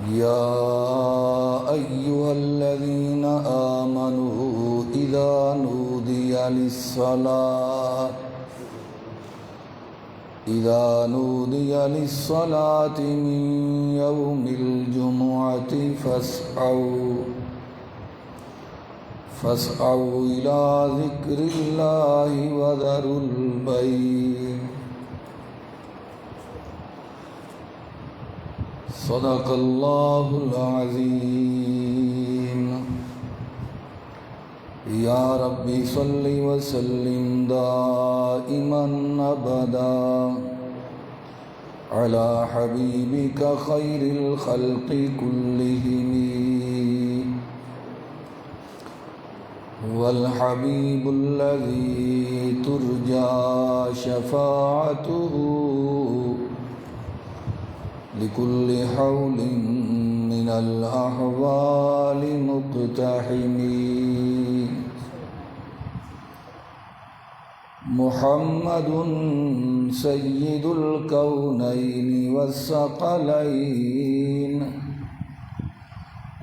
يا أيها الذين آمنوا إذا نودي للصلاة من يوم الجمعة فاسعوا إلى ذكر الله وذروا البيع. صدق الله العظيم. يا رب صل وسلم دائما أبدا على حبيبك خير الخلق كلهم. والحبيب الذي ترجى شفاعته لكل حول من الأحوال مقتحم. محمد سيد الكونين والثقلين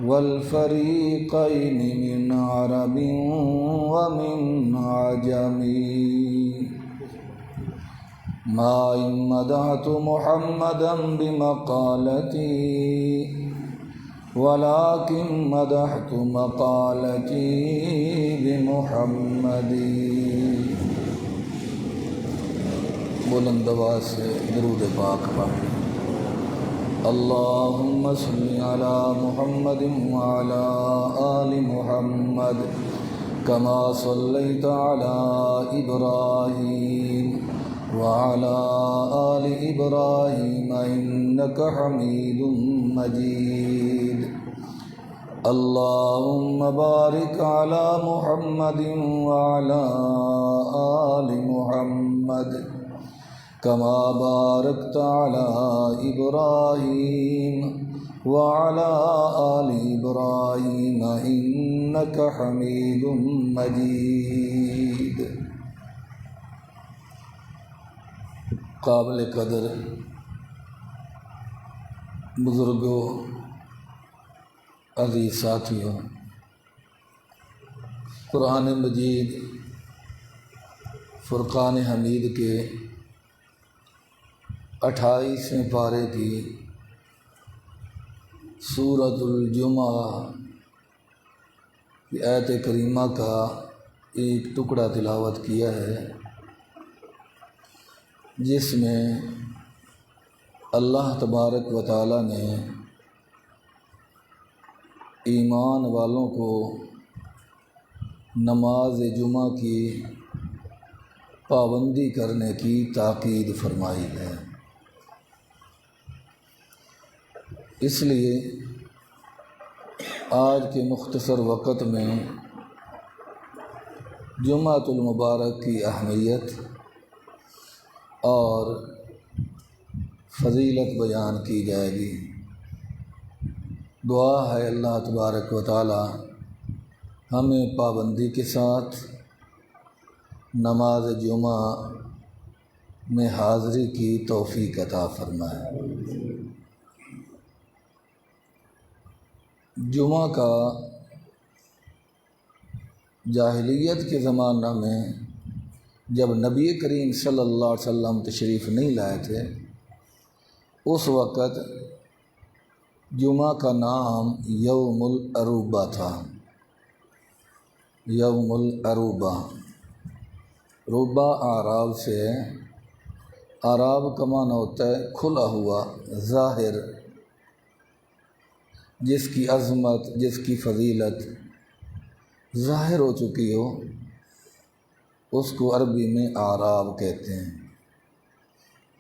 والفريقين من عرب ومن عجم. ما إن مدحت محمدا بمقالتي ولكن مدحت مقالتي بمحمد. بلند آواز سے درود پاک پڑھیں. اللهم صل على محمد وعلى آل محمد كما صليت على إبراهيم وعلى آل إبراهيم إنك حميد مجيد. اللهم بارك على محمد وعلى آل محمد كما باركت على إبراهيم وعلى آل إبراهيم إنك حميد مجيد. قابل قدر بزرگوں، عزیز ساتھیوں، قرآن مجید فرقان حمید کے 28ویں پارے کی سورۃ الجمعہ کی آیت کریمہ کا ایک ٹکڑا تلاوت کیا ہے، جس میں اللہ تبارک و تعالی نے ایمان والوں کو نماز جمعہ کی پابندی کرنے کی تاکید فرمائی ہے. اس لیے آج کے مختصر وقت میں جمعۃ المبارک کی اہمیت اور فضیلت بیان کی جائے گی. دعا ہے اللہ تبارک و تعالی ہمیں پابندی کے ساتھ نماز جمعہ میں حاضری کی توفیق عطا فرمائے. جمعہ کا جاہلیت کے زمانہ میں جب نبی کریم صلی اللہ علیہ وسلم تشریف نہیں لائے تھے، اس وقت جمعہ کا نام یوم العروبہ تھا. یوم العروبہ، روبہ اعراب سے ہے. اعراب کا معنی ہوتا ہے کھلا ہوا، ظاہر، جس کی عظمت، جس کی فضیلت ظاہر ہو چکی ہو، اس کو عربی میں اعراب کہتے ہیں.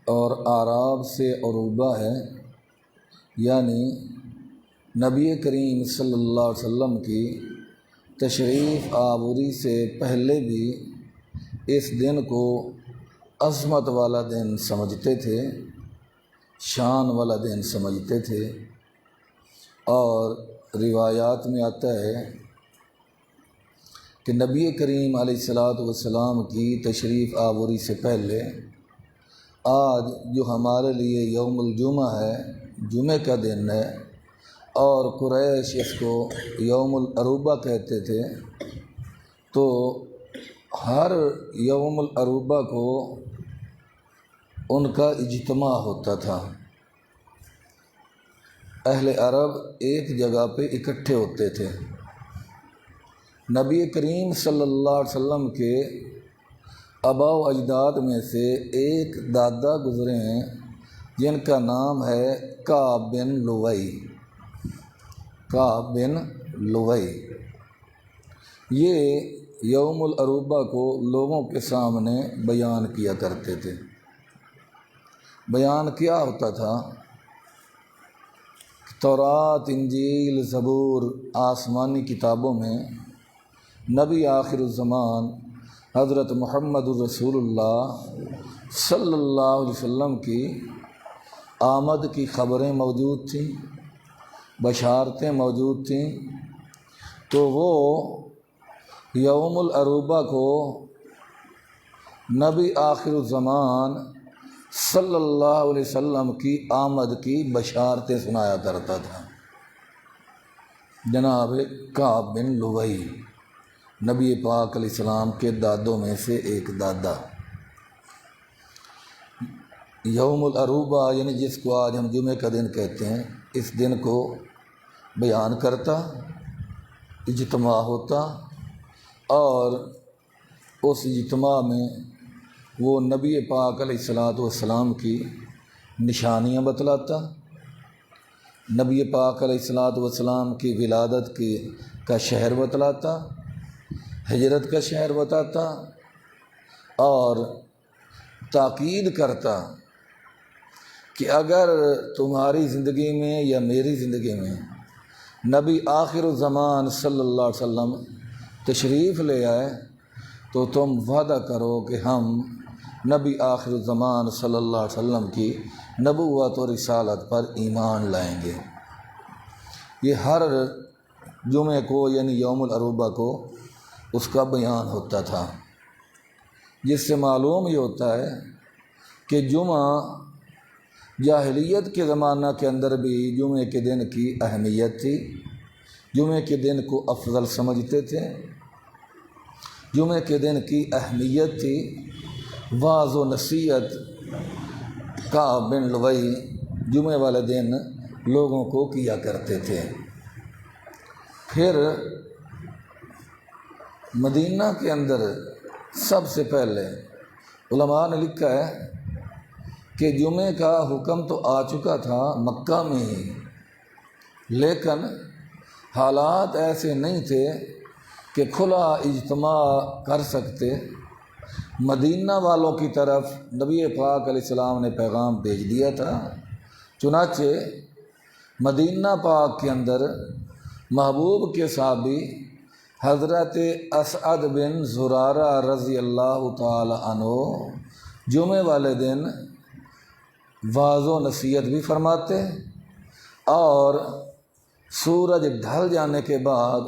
اور اعراب سے عروبہ ہے، یعنی نبی کریم صلی اللہ علیہ وسلم کی تشریف آوری سے پہلے بھی اس دن کو عظمت والا دن سمجھتے تھے، شان والا دن سمجھتے تھے. اور روایات میں آتا ہے کہ نبی کریم علیہ الصلاۃ والسلام کی تشریف آوری سے پہلے آج جو ہمارے لیے یوم الجمعہ ہے، جمعہ کا دن ہے، اور قریش اس کو یوم العروبہ کہتے تھے، تو ہر یوم العروبہ کو ان کا اجتماع ہوتا تھا۔ اہل عرب ایک جگہ پہ اکٹھے ہوتے تھے۔ نبی کریم صلی اللہ علیہ وسلم کے آباء و اجداد میں سے ایک دادا گزرے ہیں جن کا نام ہے کعب بن لؤی۔ کعب بن لؤی یہ یوم العروبہ کو لوگوں کے سامنے بیان کیا کرتے تھے۔ بیان کیا ہوتا تھا؟ تورات، انجیل، زبور، آسمانی کتابوں میں نبی آخر الزمان حضرت محمد الرسول اللہ صلی اللہ علیہ وسلم کی آمد کی خبریں موجود تھیں، بشارتیں موجود تھیں۔ تو وہ یوم العروبہ کو نبی آخر الزمان صلی اللہ علیہ وسلم کی آمد کی بشارتیں سنایا کرتا تھا۔ جناب کعب بن لؤی نبی پاک علیہ السلام کے دادوں میں سے ایک دادا۔ یوم العروبہ یعنی جس کو آج ہم جمعہ کا دن کہتے ہیں، اس دن کو بیان کرتا، اجتماع ہوتا، اور اس اجتماع میں وہ نبی پاک علیہ السلام کی نشانیاں بتلاتا، نبی پاک علیہ السلام کی ولادت کا شہر بتلاتا، ہجرت کا شہر بتاتا، اور تاکید کرتا کہ اگر تمہاری زندگی میں یا میری زندگی میں نبی آخر الزمان صلی اللہ علیہ وسلم تشریف لے آئے تو تم وعدہ کرو کہ ہم نبی آخر الزمان صلی اللہ علیہ وسلم کی نبوت و رسالت پر ایمان لائیں گے۔ یہ ہر جمعے کو یعنی یوم العروبہ کو اس کا بیان ہوتا تھا، جس سے معلوم یہ ہوتا ہے کہ جمعہ جاہلیت کے زمانہ کے اندر بھی جمعے کے دن کی اہمیت تھی، جمعے کے دن کو افضل سمجھتے تھے، جمعے کے دن کی اہمیت تھی۔ واعظ و نصیحت کعب بن لؤی جمعے والے دن لوگوں کو کیا کرتے تھے۔ پھر مدینہ کے اندر سب سے پہلے علماء نے لکھا ہے کہ جمعے کا حکم تو آ چکا تھا مکہ میں ہی، لیکن حالات ایسے نہیں تھے کہ کھلا اجتماع کر سکتے۔ مدینہ والوں کی طرف نبی پاک علیہ السلام نے پیغام بھیج دیا تھا، چنانچہ مدینہ پاک کے اندر محبوب کے صحابی حضرت اسعد بن زرارہ رضی اللہ تعالی عنہ جمعے والے دن واعظ و نصیحت بھی فرماتے، اور سورج ڈھل جانے کے بعد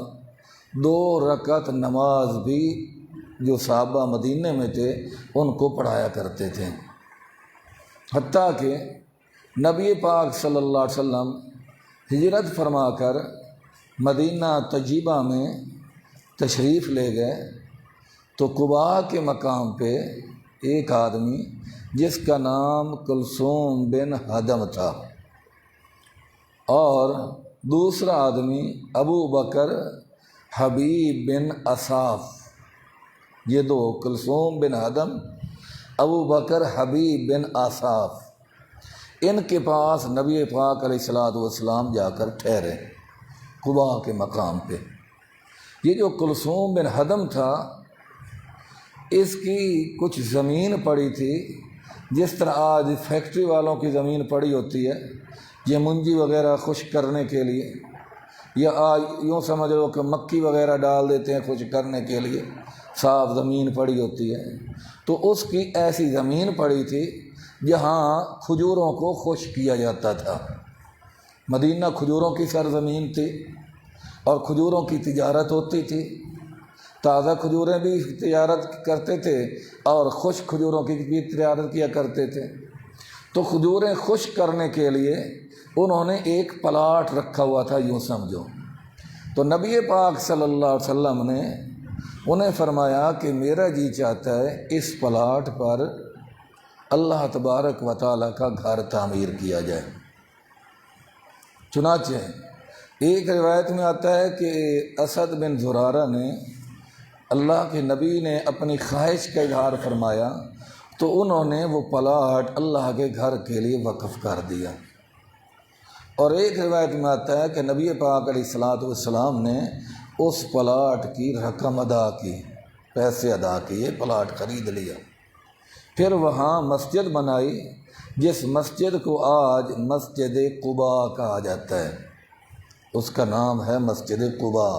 2 رکعت نماز بھی جو صحابہ مدینہ میں تھے ان کو پڑھایا کرتے تھے۔ حتیٰ کہ نبی پاک صلی اللہ علیہ وسلم ہجرت فرما کر مدینہ طیبہ میں تشریف لے گئے تو قباء کے مقام پہ ایک آدمی جس کا نام کلثوم بن حدم تھا، اور دوسرا آدمی ابو بکر حبیب بن اصاف، یہ 2 کلثوم بن حدم، ابو بکر حبیب بن اصاف، ان کے پاس نبی پاک علیہ السلام جا کر ٹھہرے قباء کے مقام پہ۔ یہ جو کلثوم بن حدم تھا، اس کی کچھ زمین پڑی تھی، جس طرح آج فیکٹری والوں کی زمین پڑی ہوتی ہے یہ منجی وغیرہ خشک کرنے کے لیے، یا آج یوں سمجھ لو کہ مکی وغیرہ ڈال دیتے ہیں خشک کرنے کے لیے، صاف زمین پڑی ہوتی ہے۔ تو اس کی ایسی زمین پڑی تھی جہاں کھجوروں کو خشک کیا جاتا تھا۔ مدینہ کھجوروں کی سرزمین تھی اور کھجوروں کی تجارت ہوتی تھی، تازہ کھجوریں بھی تجارت کرتے تھے اور خشک کھجوروں کی بھی تجارت کیا کرتے تھے۔ تو کھجوریں خشک کرنے کے لیے انہوں نے ایک پلاٹ رکھا ہوا تھا، یوں سمجھو۔ تو نبی پاک صلی اللہ علیہ وسلم نے انہیں فرمایا کہ میرا جی چاہتا ہے اس پلاٹ پر اللہ تبارک و تعالیٰ کا گھر تعمیر کیا جائے۔ چنانچہ ایک روایت میں آتا ہے کہ اسد بن زرارہ نے، اللہ کے نبی نے اپنی خواہش کا اظہار فرمایا تو انہوں نے وہ پلاٹ اللہ کے گھر کے لیے وقف کر دیا۔ اور ایک روایت میں آتا ہے کہ نبی پاک علیہ الصلوۃ والسلام نے اس پلاٹ کی رقم ادا کی، پیسے ادا کیے، پلاٹ خرید لیا، پھر وہاں مسجد بنائی جس مسجد کو آج مسجد قباء کہا جاتا ہے، اس کا نام ہے مسجد قباء۔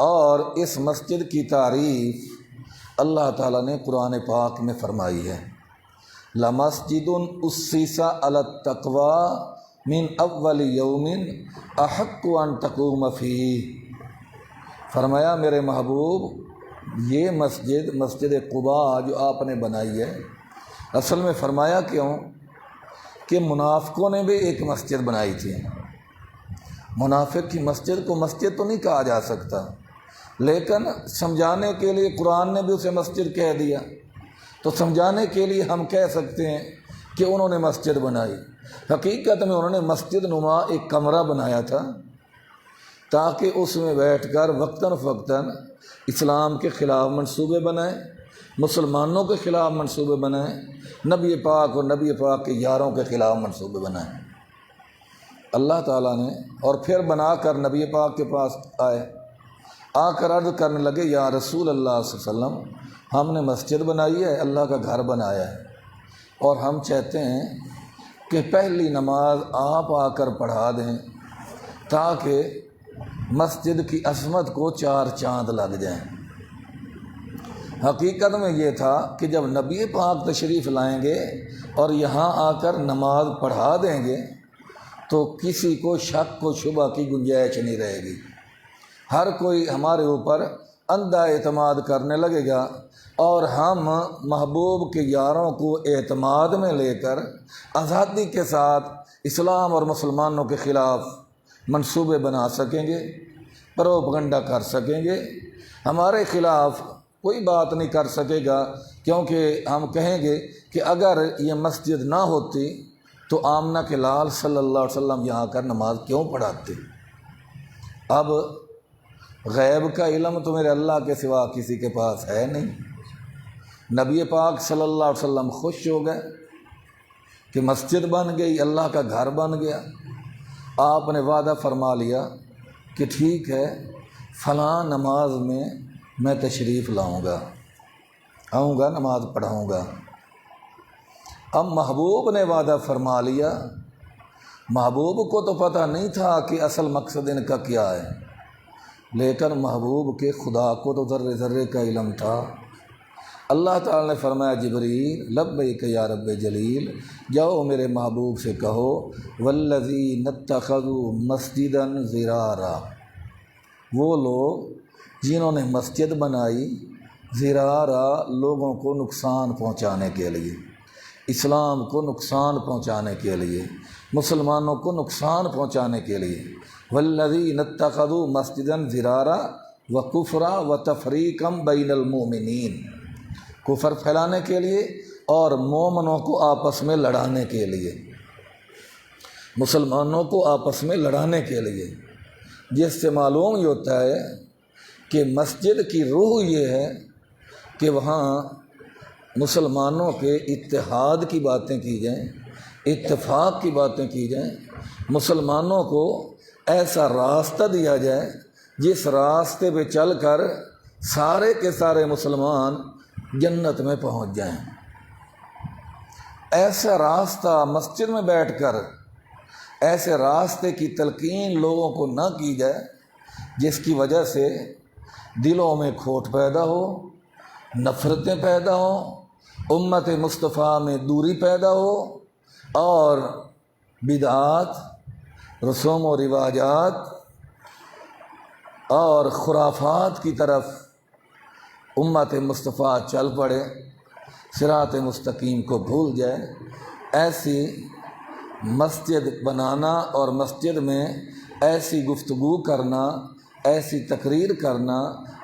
اور اس مسجد کی تعریف اللہ تعالیٰ نے قرآن پاک میں فرمائی ہے، لَمَسْجِدٌ أُسِّسَ عَلَى التَّقْوَىٰ مِنْ أَوَّلِ يَوْمٍ أَحَقُّ أَن تَقُومَ فِيهِ۔ فرمایا میرے محبوب یہ مسجد قباء جو آپ نے بنائی ہے، اصل میں فرمایا کیوں کہ منافقوں نے بھی ایک مسجد بنائی تھی۔ منافق کی مسجد کو مسجد تو نہیں کہا جا سکتا، لیکن سمجھانے کے لیے قرآن نے بھی اسے مسجد کہہ دیا، تو سمجھانے کے لیے ہم کہہ سکتے ہیں کہ انہوں نے مسجد بنائی۔ حقیقت میں انہوں نے مسجد نما ایک کمرہ بنایا تھا تاکہ اس میں بیٹھ کر وقتاً فوقتاً اسلام کے خلاف منصوبے بنائیں، مسلمانوں کے خلاف منصوبے بنائیں، نبی پاک اور نبی پاک کے یاروں کے خلاف منصوبے بنائیں۔ اللہ تعالیٰ نے اور پھر بنا کر نبی پاک کے پاس آئے، آ کر عرض کرنے لگے یا رسول اللہ صلی اللہ علیہ وسلم، ہم نے مسجد بنائی ہے، اللہ کا گھر بنایا ہے، اور ہم چاہتے ہیں کہ پہلی نماز آپ آ کر پڑھا دیں تاکہ مسجد کی عظمت کو 4 چاند لگ جائیں۔ حقیقت میں یہ تھا کہ جب نبی پاک تشریف لائیں گے اور یہاں آ کر نماز پڑھا دیں گے تو کسی کو شک و شبہ کی گنجائش نہیں رہے گی، ہر کوئی ہمارے اوپر اندھا اعتماد کرنے لگے گا، اور ہم محبوب کے یاروں کو اعتماد میں لے کر آزادی کے ساتھ اسلام اور مسلمانوں کے خلاف منصوبے بنا سکیں گے، پروپگنڈا کر سکیں گے۔ ہمارے خلاف کوئی بات نہیں کر سکے گا، کیونکہ ہم کہیں گے کہ اگر یہ مسجد نہ ہوتی تو آمنہ کے لال صلی اللہ علیہ وسلم یہاں کر نماز کیوں پڑھاتے۔ اب غیب کا علم تو میرے اللہ کے سوا کسی کے پاس ہے نہیں۔ نبی پاک صلی اللہ علیہ وسلم خوش ہو گئے کہ مسجد بن گئی، اللہ کا گھر بن گیا۔ آپ نے وعدہ فرما لیا کہ ٹھیک ہے فلاں نماز میں تشریف لاؤں گا، آؤں گا، نماز پڑھاؤں گا۔ اب محبوب نے وعدہ فرما لیا، محبوب کو تو پتہ نہیں تھا کہ اصل مقصد ان کا کیا ہے، لیکن محبوب کے خدا کو تو ذرے ذرے کا علم تھا۔ اللہ تعالیٰ نے فرمایا جبریل لبیک یا رب جلیل، جاؤ میرے محبوب سے کہو والذین اتخذوا مسجدا ضرارا، وہ لوگ جنہوں نے مسجد بنائی ضرارا، لوگوں کو نقصان پہنچانے کے لیے، اسلام کو نقصان پہنچانے کے لیے، مسلمانوں کو نقصان پہنچانے کے لیے، والذین اتخذوا مسجدا ضرارا وکفرا وتفریقا بین المؤمنین، کفر پھیلانے کے لیے اور مومنوں کو آپس میں لڑانے کے لیے، مسلمانوں کو آپس میں لڑانے کے لیے، جس سے معلوم یہ ہوتا ہے کہ مسجد کی روح یہ ہے کہ وہاں مسلمانوں کے اتحاد کی باتیں کی جائیں، اتفاق کی باتیں کی جائیں، مسلمانوں کو ایسا راستہ دیا جائے جس راستے پہ چل کر سارے کے سارے مسلمان جنت میں پہنچ جائیں۔ ایسا راستہ مسجد میں بیٹھ کر ایسے راستے کی تلقین لوگوں کو نہ کی جائے جس کی وجہ سے دلوں میں کھوٹ پیدا ہو، نفرتیں پیدا ہوں، امت مصطفیٰ میں دوری پیدا ہو، اور بدعات، رسوم و رواجات اور خرافات کی طرف امت مصطفیٰ چل پڑے، صراط مستقیم کو بھول جائے۔ ایسی مسجد بنانا اور مسجد میں ایسی گفتگو کرنا، ایسی تقریر کرنا،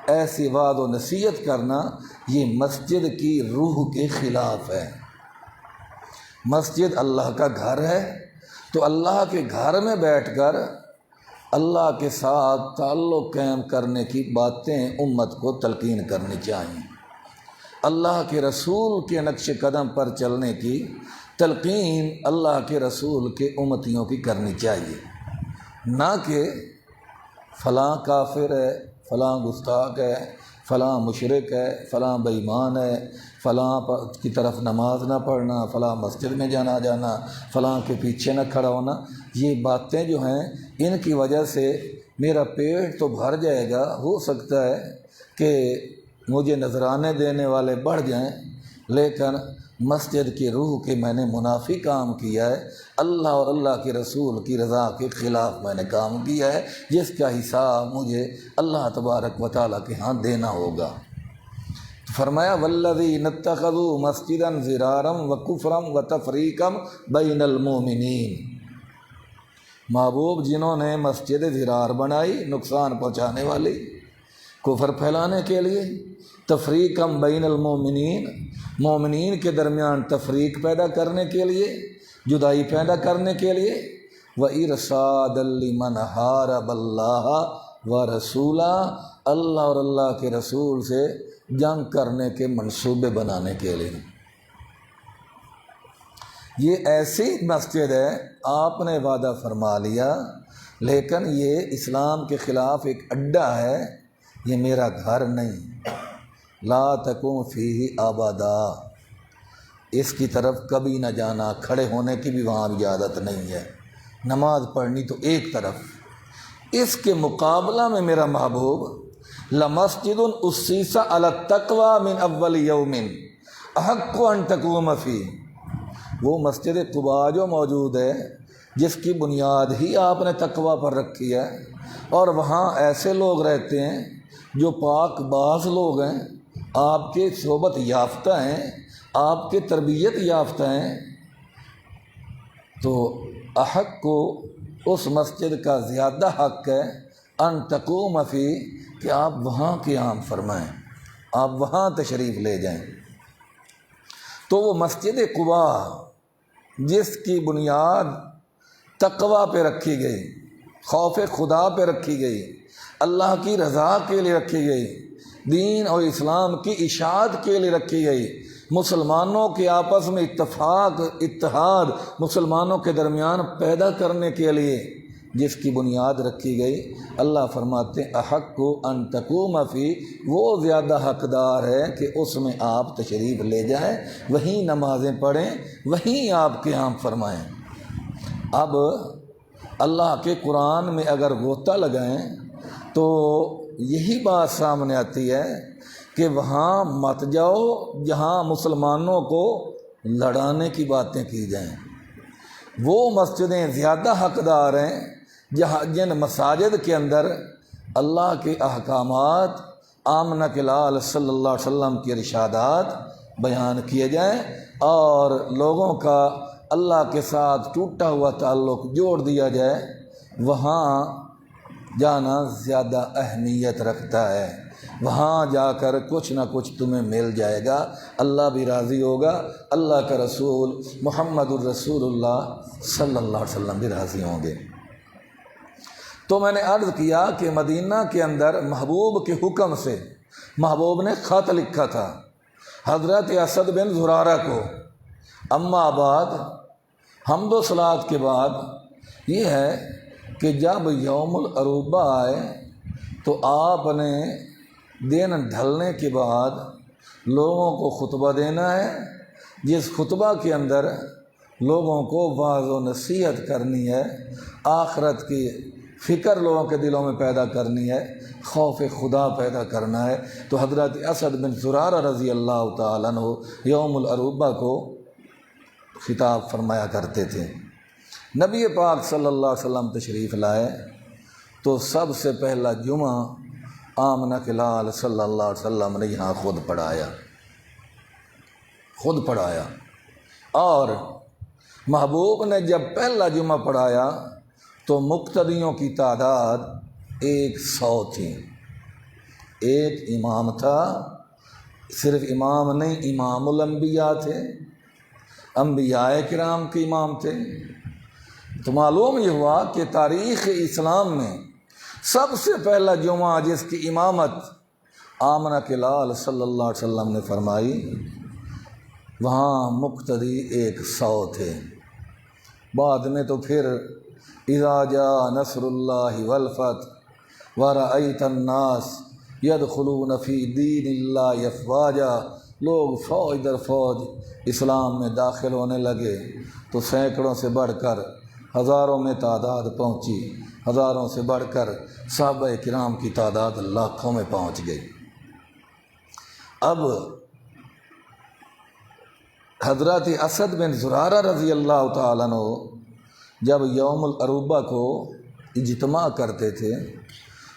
ایسی وعظ و نصیحت کرنا، یہ مسجد کی روح کے خلاف ہے۔ مسجد اللہ کا گھر ہے، تو اللہ کے گھر میں بیٹھ کر اللہ کے ساتھ تعلق قائم کرنے کی باتیں امت کو تلقین کرنی چاہیے۔ اللہ کے رسول کے نقش قدم پر چلنے کی تلقین اللہ کے رسول کے امتیوں کی کرنی چاہیے، نہ کہ فلاں کافر ہے، فلاں گستاخ ہے، فلاں مشرک ہے، فلاں بے ایمان ہے، فلاں کی طرف نماز نہ پڑھنا، فلاں مسجد میں جانا، فلاں کے پیچھے نہ کھڑا ہونا۔ یہ باتیں جو ہیں ان کی وجہ سے میرا پیٹ تو بھر جائے گا، ہو سکتا ہے کہ مجھے نذرانے دینے والے بڑھ جائیں، لیکن مسجد کی روح کے میں نے منافی کام کیا ہے، اللہ اور اللہ کے رسول کی رضا کے خلاف میں نے کام کیا ہے، جس کا حساب مجھے اللہ تبارک و تعالیٰ کے ہاں دینا ہوگا۔ فرمایا والذین اتخذوا مسجدا ضرارا وکفرا وتفریقا بین المؤمنین، محبوب جنہوں نے مسجد ضرار بنائی، نقصان پہنچانے والی، کفر پھیلانے کے لیے، تفریقا بین المؤمنین، مومنین کے درمیان تفریق پیدا کرنے کے لیے، جدائی پیدا کرنے کے لیے، وَإِرْصَادًا لِمَنْ حَارَبَ اللَّهَ وَرَسُولَهُ، اللہ اور اللہ کے رسول سے جنگ کرنے کے منصوبے بنانے کے لیے۔ یہ ایسی مسجد ہے، آپ نے وعدہ فرما لیا، لیکن یہ اسلام کے خلاف ایک اڈہ ہے، یہ میرا گھر نہیں، لا تقوم فیہ ابدا، اس کی طرف کبھی نہ جانا، کھڑے ہونے کی بھی وہاں اجازت نہیں ہے، نماز پڑھنی تو ایک طرف۔ اس کے مقابلہ میں میرا محبوب لمسجد اسِّسَ علی التقوی من اول یوم احق ان تقوم فیہ، وہ مسجد قباء جو موجود ہے، جس کی بنیاد ہی آپ نے تقوی پر رکھی ہے، اور وہاں ایسے لوگ رہتے ہیں جو پاک باز لوگ ہیں، آپ کے صحبت یافتہ ہیں، آپ کے تربیت یافتہ ہیں، تو احق کو اس مسجد کا زیادہ حق ہے ان تقوم فی، کہ آپ وہاں قیام فرمائیں، آپ وہاں تشریف لے جائیں۔ تو وہ مسجد قباء جس کی بنیاد تقوی پہ رکھی گئی، خوف خدا پہ رکھی گئی، اللہ کی رضا کے لیے رکھی گئی، دین اور اسلام کی اشاعت کے لیے رکھی گئی، مسلمانوں کے آپس میں اتفاق اتحاد مسلمانوں کے درمیان پیدا کرنے کے لیے جس کی بنیاد رکھی گئی، اللہ فرماتے ہیں احق کو ان تقوم فی، وہ زیادہ حقدار ہے کہ اس میں آپ تشریف لے جائیں، وہیں نمازیں پڑھیں، وہیں آپ قیام فرمائیں۔ اب اللہ کے قرآن میں اگر غوطہ لگائیں تو یہی بات سامنے آتی ہے کہ وہاں مت جاؤ جہاں مسلمانوں کو لڑانے کی باتیں کی جائیں۔ وہ مسجدیں زیادہ حقدار ہیں جن مساجد کے اندر اللہ کے احکامات، آمنہ کے لال صلی اللہ علیہ وسلم کی ارشادات بیان کیے جائیں، اور لوگوں کا اللہ کے ساتھ ٹوٹا ہوا تعلق جوڑ دیا جائے، وہاں جانا زیادہ اہمیت رکھتا ہے۔ وہاں جا کر کچھ نہ کچھ تمہیں مل جائے گا، اللہ بھی راضی ہوگا، اللہ کا رسول محمد الرسول اللہ صلی اللہ علیہ وسلم بھی راضی ہوں گے۔ تو میں نے عرض کیا کہ مدینہ کے اندر محبوب کے حکم سے محبوب نے خط لکھا تھا حضرت اسد بن زرارہ کو۔ اما بعد، حمد و صلوات کے بعد یہ ہے کہ جب یوم العروبہ آئے تو آپ نے دن ڈھلنے کے بعد لوگوں کو خطبہ دینا ہے، جس خطبہ کے اندر لوگوں کو واعظ و نصیحت کرنی ہے، آخرت کی فکر لوگوں کے دلوں میں پیدا کرنی ہے، خوف خدا پیدا کرنا ہے۔ تو حضرت اسد بن زرارہ رضی اللہ تعالیٰ عنہ یوم العروبہ کو خطاب فرمایا کرتے تھے۔ نبی پاک صلی اللہ علیہ وسلم تشریف لائے تو سب سے پہلا جمعہ آمنہ کے لال صلی اللہ علیہ وسلم نے یہاں خود پڑھایا، اور محبوب نے جب پہلا جمعہ پڑھایا تو مقتدیوں کی تعداد 100 تھی۔ ایک امام تھا، صرف امام نہیں، امام الانبیاء تھے، انبیاء کرام کے امام تھے۔ تو معلوم یہ ہوا کہ تاریخ اسلام میں سب سے پہلا جمعہ جس کی امامت آمنہ کے لال صلی اللہ علیہ وسلم نے فرمائی، وہاں مقتدی 100 تھے۔ بعد میں تو پھر اذا جاء نصر اللہ والفتح ورأیت الناس یدخلون فی دین اللہ افواجا، لوگ فوج در فوج اسلام میں داخل ہونے لگے تو سینکڑوں سے بڑھ کر ہزاروں میں تعداد پہنچی، ہزاروں سے بڑھ کر صحابہ کرام کی تعداد لاکھوں میں پہنچ گئی۔ اب حضرت اسد بن زرارہ رضی اللہ تعالیٰ عنہ جب یوم العروبہ کو اجتماع کرتے تھے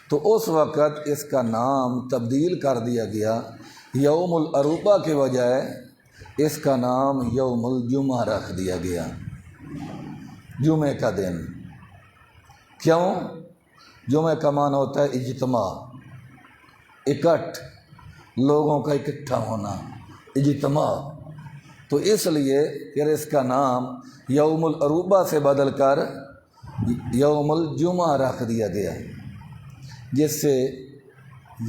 تو اس وقت اس کا نام تبدیل کر دیا گیا، یوم العروبہ کے بجائے اس کا نام یوم الجمعہ رکھ دیا گیا، جمعے کا دن۔ کیوں؟ جمعے کا معنی ہوتا ہے اجتماع، اکٹھ، لوگوں کا اکٹھا ہونا، اجتماع۔ تو اس لیے پھر اس کا نام یوم العروبہ سے بدل کر یوم الجمعہ رکھ دیا گیا، جس سے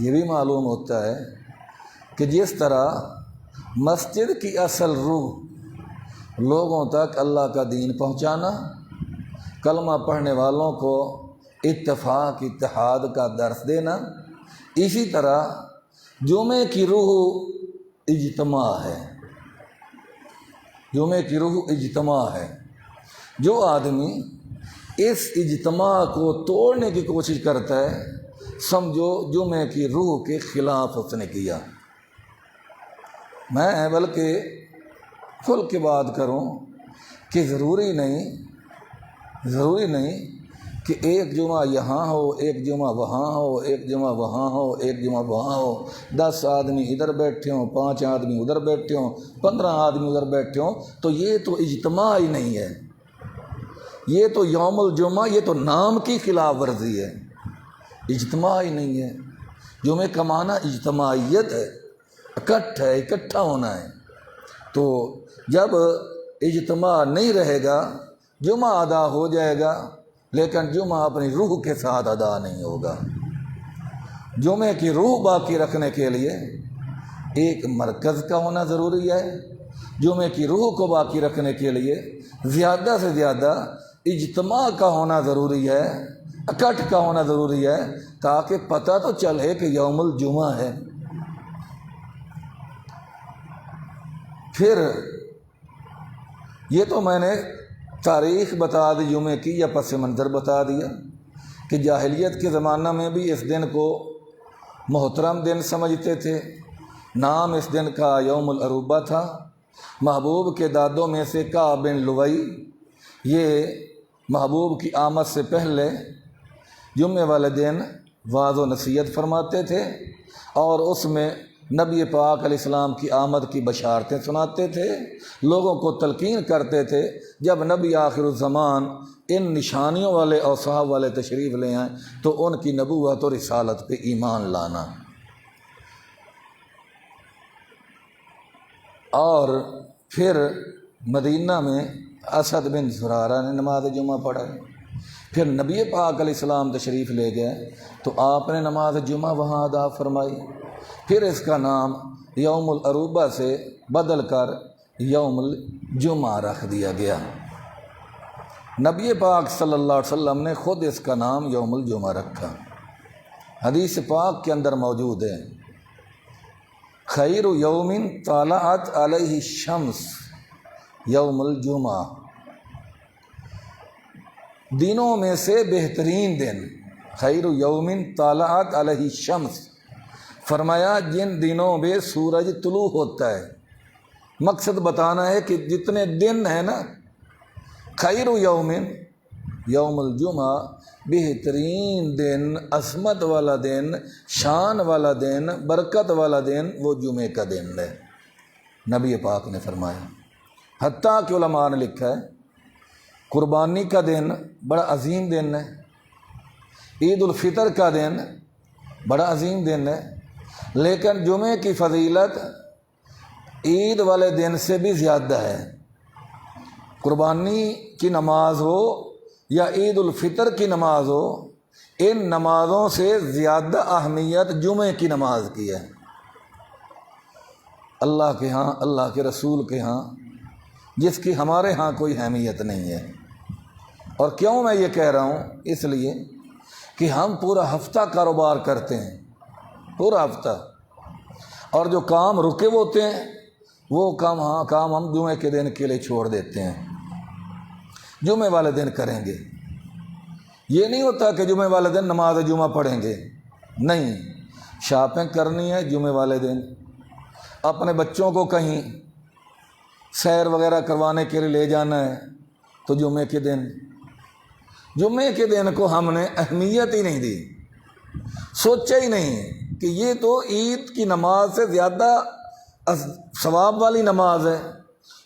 یہ بھی معلوم ہوتا ہے کہ جس طرح مسجد کی اصل روح لوگوں تک اللہ کا دین پہنچانا، کلمہ پڑھنے والوں کو اتفاق اتحاد کا درس دینا، اسی طرح جمعے کی روح اجتماع ہے، جمعے کی روح اجتماع ہے۔ جو آدمی اس اجتماع کو توڑنے کی کوشش کرتا ہے، سمجھو جمعے کی روح کے خلاف اس نے کیا۔ میں بلکہ کھل کے بات کروں کہ ضروری نہیں کہ ایک جمعہ یہاں ہو، ایک جمعہ وہاں ہو، ایک جمعہ وہاں ہو، ایک جمعہ وہاں ہو، 10 آدمی ادھر بیٹھے ہوں، 5 آدمی ادھر بیٹھے ہوں، 15 آدمی ادھر بیٹھے ہوں، تو یہ تو اجتماع ہی نہیں ہے، یہ تو یوم الجمعہ، یہ تو نام کی خلاف ورزی ہے، اجتماع ہی نہیں ہے۔ جمعے کا معنی اجتماعیت ہے، اکٹھ ہے، اکٹھا ہونا ہے۔ تو جب اجتماع نہیں رہے گا، جمعہ ادا ہو جائے گا لیکن جمعہ اپنی روح کے ساتھ ادا نہیں ہوگا۔ جمعے کی روح باقی رکھنے کے لیے ایک مرکز کا ہونا ضروری ہے، جمعے کی روح کو باقی رکھنے کے لیے زیادہ سے زیادہ اجتماع کا ہونا ضروری ہے، اکٹھ کا ہونا ضروری ہے، تاکہ پتہ تو چلے کہ یوم الجمعہ ہے۔ پھر یہ تو میں نے تاریخ بتا دی جمعے کی، یا پس منظر بتا دیا کہ جاہلیت کے زمانہ میں بھی اس دن کو محترم دن سمجھتے تھے، نام اس دن کا یوم العروبہ تھا۔ محبوب کے دادوں میں سے کعب بن لؤی، یہ محبوب کی آمد سے پہلے جمعے والے دن وعظ و نصیحت فرماتے تھے اور اس میں نبی پاک علیہ السلام کی آمد کی بشارتیں سناتے تھے، لوگوں کو تلقین کرتے تھے جب نبی آخر الزمان ان نشانیوں والے اوصاف والے تشریف لے آئیں تو ان کی نبوت اور رسالت پہ ایمان لانا۔ اور پھر مدینہ میں اسد بن زرارہ نے نماز جمعہ پڑھائی، پھر نبی پاک علیہ السلام تشریف لے گئے تو آپ نے نماز جمعہ وہاں ادا فرمائی، پھر اس کا نام یوم العروبہ سے بدل کر یوم الجمعہ رکھ دیا گیا۔ نبی پاک صلی اللہ علیہ وسلم نے خود اس کا نام یوم الجمعہ رکھا۔ حدیث پاک کے اندر موجود ہے، خیر یوم طلعت علیہ الشمس یوم الجمعہ، دنوں میں سے بہترین دن، خیر یوم طلعت علیہ الشمس، فرمایا جن دنوں میں سورج طلوع ہوتا ہے۔ مقصد بتانا ہے کہ جتنے دن ہیں نا، خیر یوم، یوم الجمعہ بہترین دن، عظمت والا دن، شان والا دن، برکت والا دن، وہ جمعے کا دن ہے، نبی پاک نے فرمایا۔ حتیٰ کہ علماء نے لکھا ہے قربانی کا دن بڑا عظیم دن ہے، عید الفطر کا دن بڑا عظیم دن ہے، لیکن جمعے کی فضیلت عید والے دن سے بھی زیادہ ہے۔ قربانی کی نماز ہو یا عید الفطر کی نماز ہو، ان نمازوں سے زیادہ اہمیت جمعے کی نماز کی ہے اللہ کے ہاں، اللہ کے رسول کے ہاں، جس کی ہمارے ہاں کوئی اہمیت نہیں ہے۔ اور کیوں میں یہ کہہ رہا ہوں؟ اس لیے کہ ہم پورا ہفتہ کاروبار کرتے ہیں، پورا ہفتہ، اور جو کام رکے ہوتے ہیں وہ کام ہم جمعے کے دن کے لیے چھوڑ دیتے ہیں، جمعے والے دن کریں گے۔ یہ نہیں ہوتا کہ جمعے والے دن نماز جمعہ پڑھیں گے، نہیں، شاپنگ کرنی ہے جمعے والے دن، اپنے بچوں کو کہیں سیر وغیرہ کروانے کے لیے لے جانا ہے تو جمعے کے دن کو ہم نے اہمیت ہی نہیں دی، سوچا ہی نہیں کہ یہ تو عید کی نماز سے زیادہ ثواب والی نماز ہے،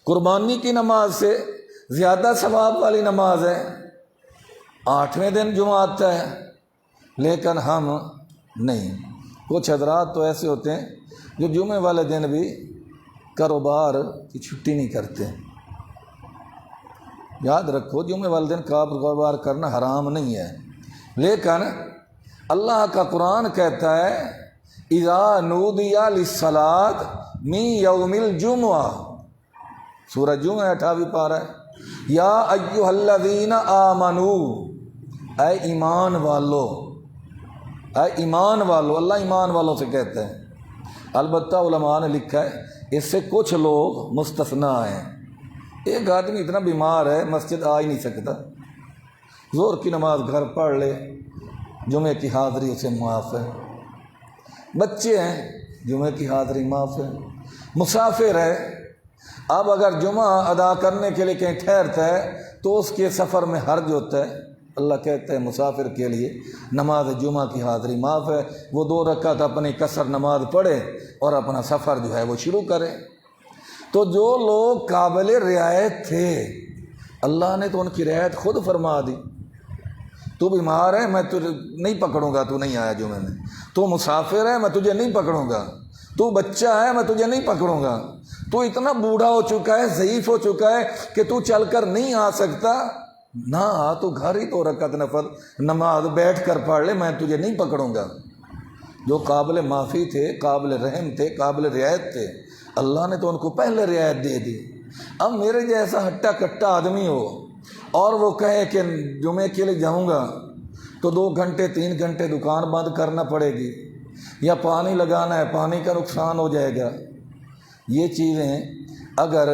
قربانی کی نماز سے زیادہ ثواب والی نماز ہے۔ 8ویں دن جمعہ آتا ہے لیکن ہم نہیں۔ کچھ حضرات تو ایسے ہوتے ہیں جو جمعے والے دن بھی کاروبار کی چھٹی نہیں کرتے۔ یاد رکھو، جمعے والے دن کاروبار کرنا حرام نہیں ہے، لیکن اللہ کا قرآن کہتا ہے اذا نودی للصلاۃ من یوم الجمعہ، سورہ جمعہ 28 پارہ ہے، یا ایھا الذین آمنوا، اے ایمان والو، اے ایمان والو، اللہ ایمان والوں سے کہتا ہے۔ البتہ علماء نے لکھا ہے اس سے کچھ لوگ مستثنیٰ ہیں۔ ایک آدمی اتنا بیمار ہے مسجد آ ہی نہیں سکتا، ظہر کی نماز گھر پڑھ لے، جمعے کی حاضری اسے معاف ہے۔ بچے ہیں، جمعے کی حاضری معاف ہے۔ مسافر ہے، اب اگر جمعہ ادا کرنے کے لیے کہیں ٹھہرتا ہے تو اس کے سفر میں حرج ہوتا ہے، اللہ کہتا ہے مسافر کے لیے نماز جمعہ کی حاضری معاف ہے، وہ 2 رکعت اپنی قصر نماز پڑھے اور اپنا سفر جو ہے وہ شروع کرے۔ تو جو لوگ قابل رعایت تھے اللہ نے تو ان کی رعایت خود فرما دی۔ تو بیمار ہے، میں تجھے نہیں پکڑوں گا، تو نہیں آیا جمعے میں۔ تو مسافر ہے، میں تجھے نہیں پکڑوں گا۔ تو بچہ ہے، میں تجھے نہیں پکڑوں گا۔ تو اتنا بوڑھا ہو چکا ہے، ضعیف ہو چکا ہے کہ تو چل کر نہیں آ سکتا، نہ آ، تو گھر ہی 2 رکعت نفل نماز بیٹھ کر پڑھ لے، میں تجھے نہیں پکڑوں گا۔ جو قابل معافی تھے، قابل رحم تھے، قابل رعایت تھے، اللہ نے تو ان کو پہلے رعایت دے دی۔ اب میرے جیسا ہٹا کٹا آدمی ہو اور وہ کہے کہ جمعے کے لیے جاؤں گا تو 2 گھنٹے 3 گھنٹے دکان بند کرنا پڑے گی، یا پانی لگانا ہے، پانی کا نقصان ہو جائے گا۔ یہ چیزیں اگر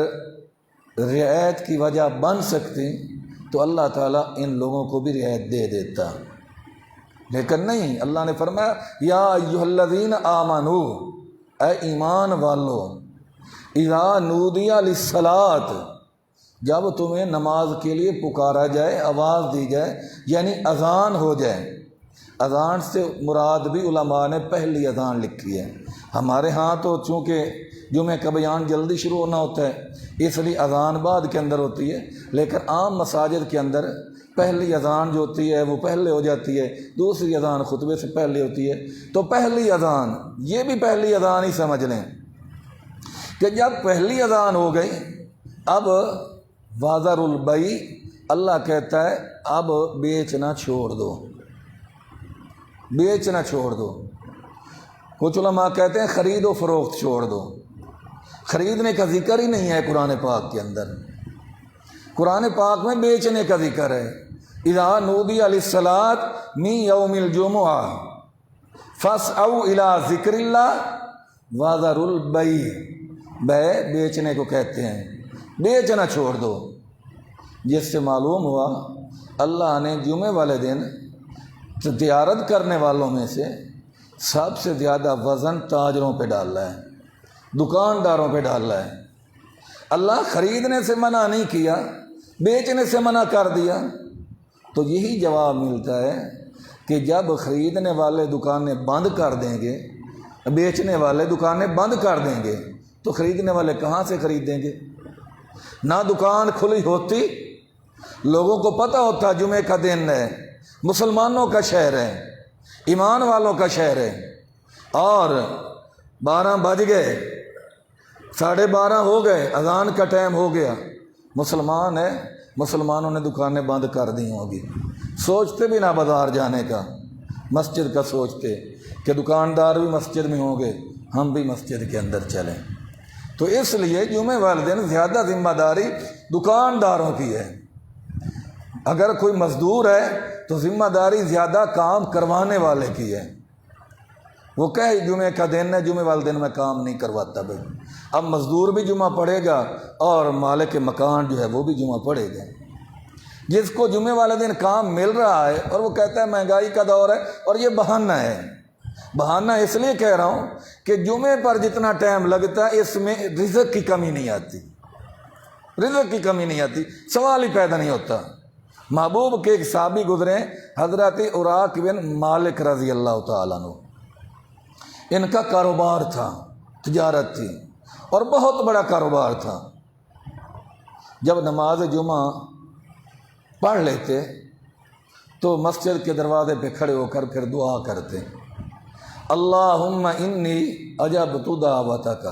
رعایت کی وجہ بن سکتی تو اللہ تعالیٰ ان لوگوں کو بھی رعایت دے دیتا، لیکن نہیں۔ اللہ نے فرمایا یا ایھا الذین آمنوا، اے ایمان والو، اذا نودی للصلاۃ، جب تمہیں نماز کے لیے پکارا جائے، آواز دی جائے، یعنی اذان ہو جائے۔ اذان سے مراد بھی علماء نے پہلی اذان لکھی ہے۔ ہمارے ہاں تو چونکہ جمعہ کا بیان جلدی شروع ہونا ہوتا ہے اس لیے اذان بعد کے اندر ہوتی ہے، لیکن عام مساجد کے اندر پہلی اذان جو ہوتی ہے وہ پہلے ہو جاتی ہے، دوسری اذان خطبے سے پہلے ہوتی ہے۔ تو پہلی اذان، یہ بھی پہلی اذان ہی سمجھ لیں کہ جب پہلی اذان ہو گئی اب وَذَرُ الْبَيْعَ، اللہ کہتا ہے اب بیچنا چھوڑ دو، بیچنا چھوڑ دو۔ کچھ علماء کہتے ہیں خرید و فروخت چھوڑ دو، خریدنے کا ذکر ہی نہیں ہے قرآن پاک کے اندر۔ قرآن پاک میں بیچنے کا ذکر ہے۔ اذا نودی للصلاۃ من یوم الجمعہ فاسعوا الی ذکر اللہ وذروا البیع، بیع بیچنے کو کہتے ہیں، بیچنا چھوڑ دو۔ جس سے معلوم ہوا اللہ نے جمعے والے دن تجارت کرنے والوں میں سے سب سے زیادہ وزن تاجروں پہ ڈالا ہے، دکانداروں پہ ڈالا ہے۔ اللہ خریدنے سے منع نہیں کیا، بیچنے سے منع کر دیا۔ تو یہی جواب ملتا ہے کہ جب خریدنے والے دکانیں بند کر دیں گے، بیچنے والے دکانیں بند کر دیں گے تو خریدنے والے کہاں سے خریدیں گے؟ نہ دکان کھلی ہوتی لوگوں کو پتہ ہوتا جمعے کا دن ہے، مسلمانوں کا شہر ہے، ایمان والوں کا شہر ہے، اور 12 بج گئے، 12:30 ہو گئے، اذان کا ٹائم ہو گیا، مسلمان ہے، مسلمانوں نے دکانیں بند کر دی ہوں گی، سوچتے بھی نہ بازار جانے کا، مسجد کا سوچتے کہ دکاندار بھی مسجد میں ہوں گے، ہم بھی مسجد کے اندر چلیں۔ تو اس لیے جمعے والے دن زیادہ ذمہ داری دکانداروں کی ہے۔ اگر کوئی مزدور ہے تو ذمہ داری زیادہ کام کروانے والے کی ہے۔ وہ کہے جمعے کا دن ہے، جمعے والے دن میں کام نہیں کرواتا بھائی، اب مزدور بھی جمعہ پڑھے گا اور مالک مکان جو ہے وہ بھی جمعہ پڑھے گا۔ جس کو جمعے والے دن کام مل رہا ہے اور وہ کہتا ہے مہنگائی کا دور ہے، اور یہ بہانہ ہے۔ بہانہ اس لیے کہہ رہا ہوں کہ جمعے پر جتنا ٹائم لگتا ہے اس میں رزق کی کمی نہیں آتی، رزق کی کمی نہیں آتی، سوال ہی پیدا نہیں ہوتا۔ محبوب کے ایک صحابی گزرے، حضرت عراق بن مالک رضی اللہ تعالیٰ عنہ، ان کا کاروبار تھا، تجارت تھی، اور بہت بڑا کاروبار تھا۔ جب نماز جمعہ پڑھ لیتے تو مسجد کے دروازے پہ کھڑے ہو کر پھر دعا کرتے، اللہم انی اجبت دعوتک،